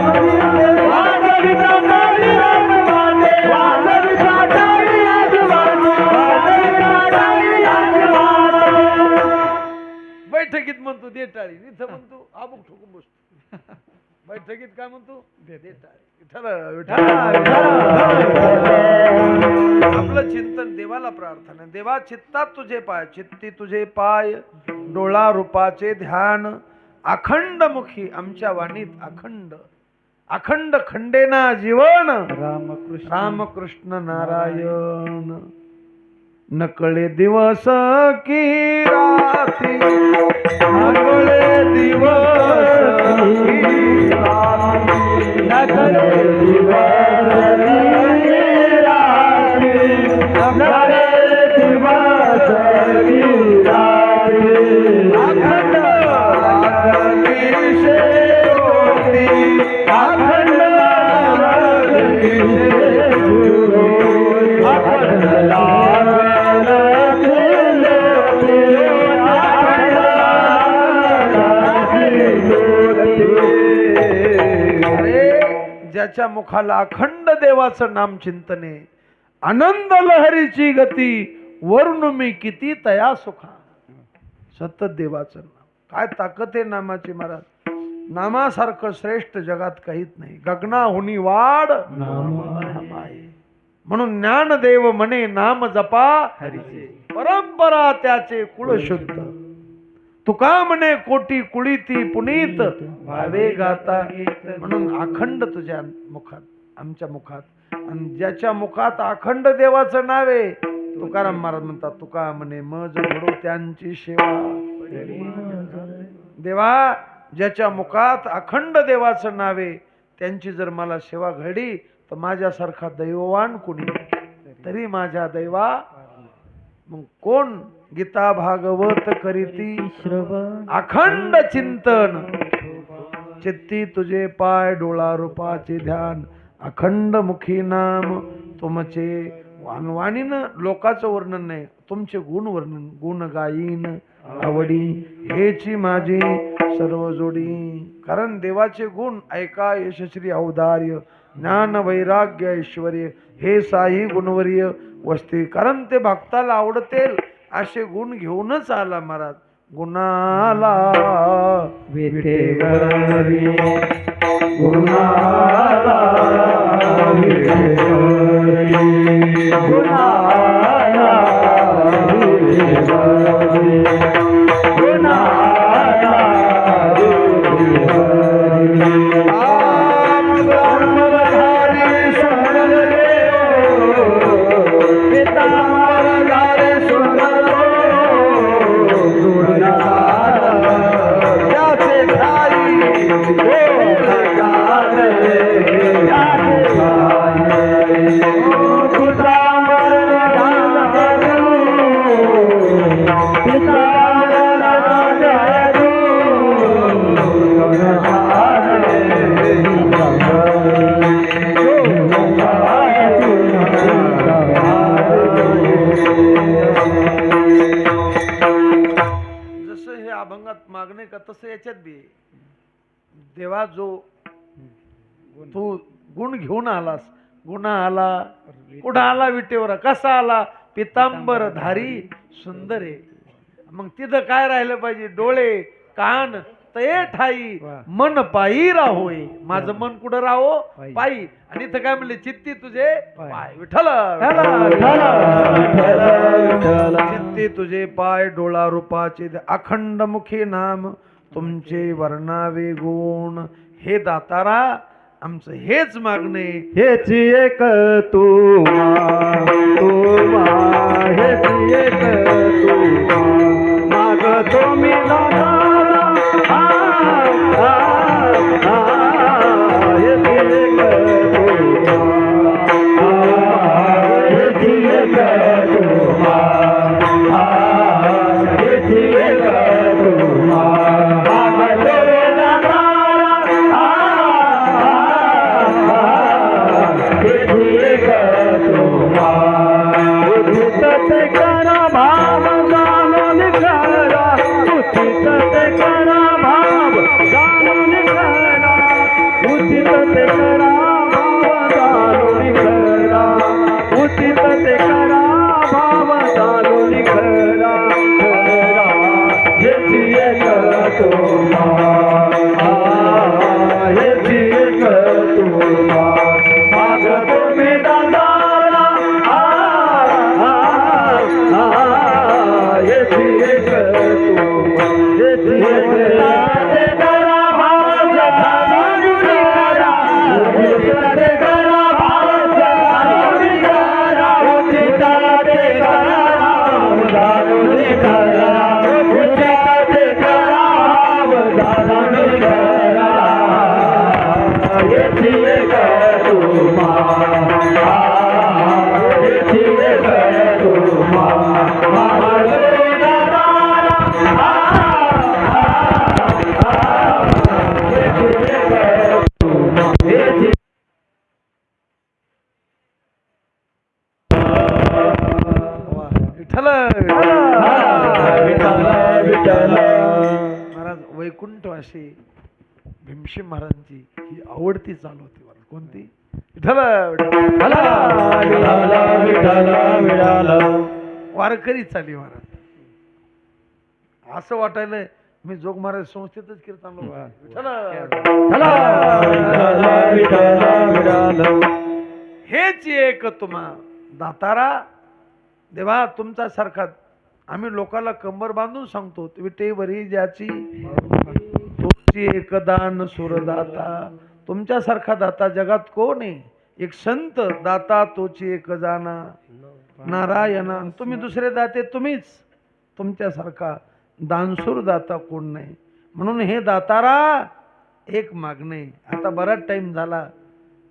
भली. वाजविता टाळी राजवाटे, वाजविता टाळी राजवाटे, वाजविता टाळी राजवाटे. बैठकीत म्हणतो दे टाळी, इथं म्हणतो आबूक ठोकून बसतो. बैठकीत काय म्हणतो? दे टाळी. आपलं चिंतन देवाला प्रार्थना. देवा चित्तात तुझे पाय, चित्ती तुझे पाय, डोळा रूपाचे ध्यान, अखंड मुखी आमच्या वाणीत अखंड, अखंड खंडेना जीवन. रामकृष्ण रामकृष्ण नारायण. नकळे दिवस की राती, नकळे दिवस की राती, नकळे दिवस की राती, नकळे दिवस की राती. अखंड लागली शेवटी, अखंड लागली शेवटी, अखंड ज्याच्या मुखाला अखंड देवाचं नाम चिंतने, आनंद लहरीची गती, वरून मी किती तया सुखा. सतत देवाचं नाम. काय ताकद आहे नामाची महाराज. नामासारखं श्रेष्ठ जगात काहीच नाही. गगनाहुनी वाढ नाम आहे. म्हणून ज्ञानदेव म्हणे नाम जपा हरीचे, परंपरा त्याचे कुळ शुद्ध. तुका म्हणे कोटी कुळीती पुनीत भावे गाता. म्हणून अखंड तुझ्या मुखात, आमच्या मुखात. आणि ज्याच्या मुखात अखंड देवाचं नाव आहे, तुकाराम महाराज म्हणतात, तुका म्हणे मज घडो त्यांची सेवा. देवा ज्याच्या मुखात अखंड देवाचं नाव आहे, त्यांची जर मला सेवा घडली तर माझ्यासारखा दैववान कोणी नाही. तरी माझ्या दैवा मग कोण? गीता भागवत करीती अखंड चिंतन, चित्ती तुझे पाय, डोळा रूपाचे ध्यान, अखंड मुखी नाम तुमचे. वाणीनं लोकाचं वर्णन नाही, तुमचे गुण वर्णन. गुण गायीन आवडी हेची माझी सर्व जोडी. कारण देवाचे गुण ऐका, यशश्री औदार्य, ज्ञान वैराग्य ऐश्वर्य हे साई गुणवर्य वस्ती. कारण ते भक्ताला आवडतील असे गुण घेऊनच आला महाराज. गुणाला विटेवरी, गुणाला विटेवरी, गुणाला विटेवरी, गुणाला विटेवरी. आप ब्रह्मधारी सुंदर पितांबरधारी सुंदर मागणे का तसं याच्यात बी देवा जो तू गुण घेऊन आलास. गुन्हा आला कुठं आला? विटेवर. कसा आला? पितांबर धारी सुंदर आहे. मग तिथं काय राहिलं पाहिजे? डोळे, कान, तये ठाई वा. मन पायी राहोय. माझं मन कुठं राहो पायी. पायी. आणि इथं काय म्हणले चित्ती तुझे पाय. पाय. विठ्ठल चित्ती तुझे पाय डोळा रूपाचे अखंड मुखी नाम तुमचे वर्णावे गुण. हे दातारा आमचं हेच मागणे. हेची एक तुम्हा हेची एक तुम्हा मागतो मी दातारा. हेची एक तुम्हा हेची एक तुम्हा हेची एक तुम्हा मागतो मी दातारा. उचित ते करा भाव जाणून करा. उचित ते करा भाव जाणून करा. उचित ते करा भाव जाणून करा. उचित ते करा भाव जाणून करा. हेची एक तुम्हा हेची एक तुम्हा मागतो मी दातारा. हेची एक तुम्हा हेची एक ते करा भाव जाणून करा. उचित ते करा भाव जाणून करा. उचित ते करा भाव जाणून करा. उचित ते करा भाव जाणून करा. हेची एक तुम्हा हेची एक तुम्हा मागतो दातारा. हेची एक तुम्हा हेची विठ्ठल विठ्ठल विठ्ठल महाराज वैकुंठवासी भीमसेन महाराजांची ही आवडती चाल होती मला. कोणती? विठ्ठल विठ्ठल विठ्ठल विठ्ठल वारकरी चाली महाराज. असं वाटायलं मी जोग महाराज संस्थेतच कीर्तन विठ्ठल हेच एक तुम्हा दातारा. देवा तुमचा सारखा आम्ही लोकांना कंबर बांधून सांगतो विटेवरी ज्याची तुमची एक दान सुरदाता. तुमच्यासारखा दाता जगात कोण आहे? एक संत दाता तोची एक जाना नारायणा. तुम्ही दुसरे दाते तुम्हीच. तुमच्यासारखा दानसूर दाता कोण नाही. म्हणून हे दातारा एक मागणे. आता बराच टाइम झाला.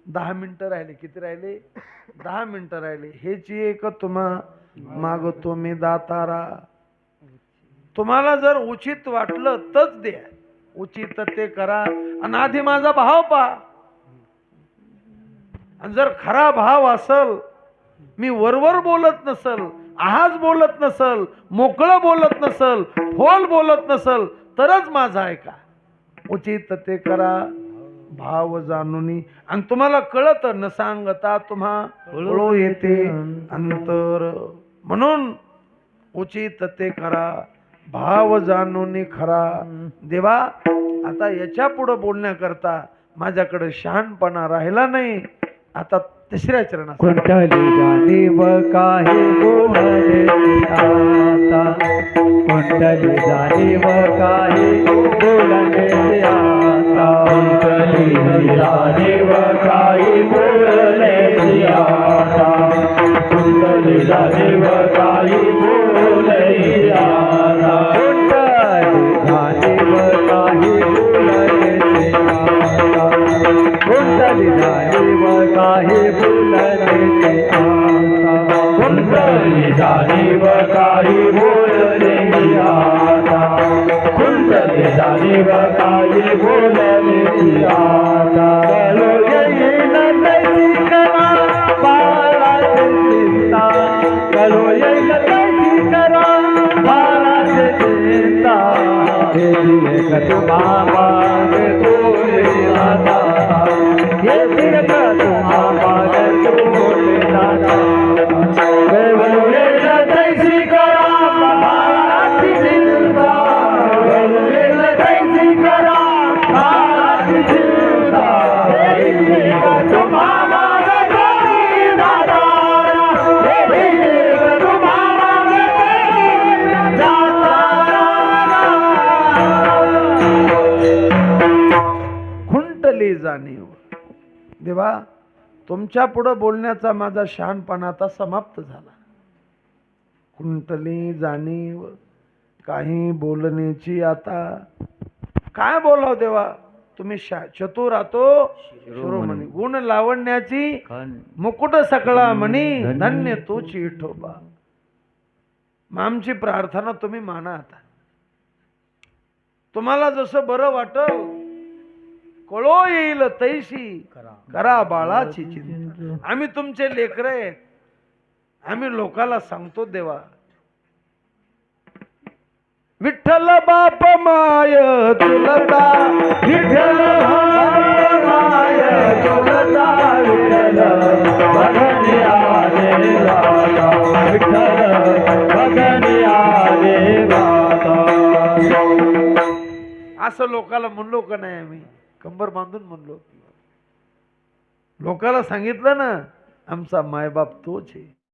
10 मिनिटं राहिले. किती राहिले? 10 मिनिटं राहिले. हेची एक तुम्हा मागतो मी दातारा. तुम्हाला जर उचित वाटलं तरच द्या. उचित ते करा. आणि आधी माझा भाव पहा. आणि जर खरा भाव असल, मी वरवर बोलत नसल, आहाज बोलत नसल, मोकळं बोलत नसल, फोल बोलत नसल, तरच माझा ऐका. उचित ते करा भाव जाणूनी. आणि तुम्हाला कळत न सांगता तुम्हा कळो येते अंतर. म्हणून उचित ते करा भाव जाणून खरा. देवा आता याच्या पुढे बोलण्याकरता माझ्याकडे शहाणपणा राहिला नाही. आता तिसऱ्या चरणात कुंडली जाणीव काही बोलले आता. कुंडली जाणीव काही बोलले आता. कुंडली जाणीव काही बोलले आता. कुंडली जाणीव काही बोलले आता. कुंडली जाणीव काही बोलले आता. कुंडली जाणीव काही बोलले आता. कुंडली जाणीव काही बोलले आता. कुंडली जाणीव काही बोलले आता. गलो येईन तैसी करा बाळाची चिंता. गलो येईन तैसी करा बाळाची चिंता. हे एक तुम्हा मागतो रे दाता. हे एक तुम्हा मागतो रे दाता. गलो येईन तैसी करा बाळाची चिंता. गलो येईन तैसी करा तुमच्या पुढं बोलण्याचा माझा शहाणपणा आता समाप्त झाला. कुंटली जाणीव काही बोलण्याची आता काय बोलाव देवा. तुम्ही चतुर आतो शिरोमणी गुण लावण्याची मुकुट सकळा म्हणी धन्य तोची विठोबा. मग आमची प्रार्थना तुम्ही माना. आता तुम्हाला जसं बरं वाटल कळो येईल तैशी करा बाळाची चिंता. आम्ही तुमचे लेकर आहेत. आम्ही लोकाला सांगतो देवा. विठ्ठल बाप माय तुलता विठ्ठल बाप माय तुलता विठ्ठल बघणे आले दाता विठ्ठल बघणे आले दाता. असं लोकाला म्हणलो का नाही आम्ही. कंबर बांधून म्हणलो. लोकाला सांगितलं ना आमचा मायबाप तोच आहे.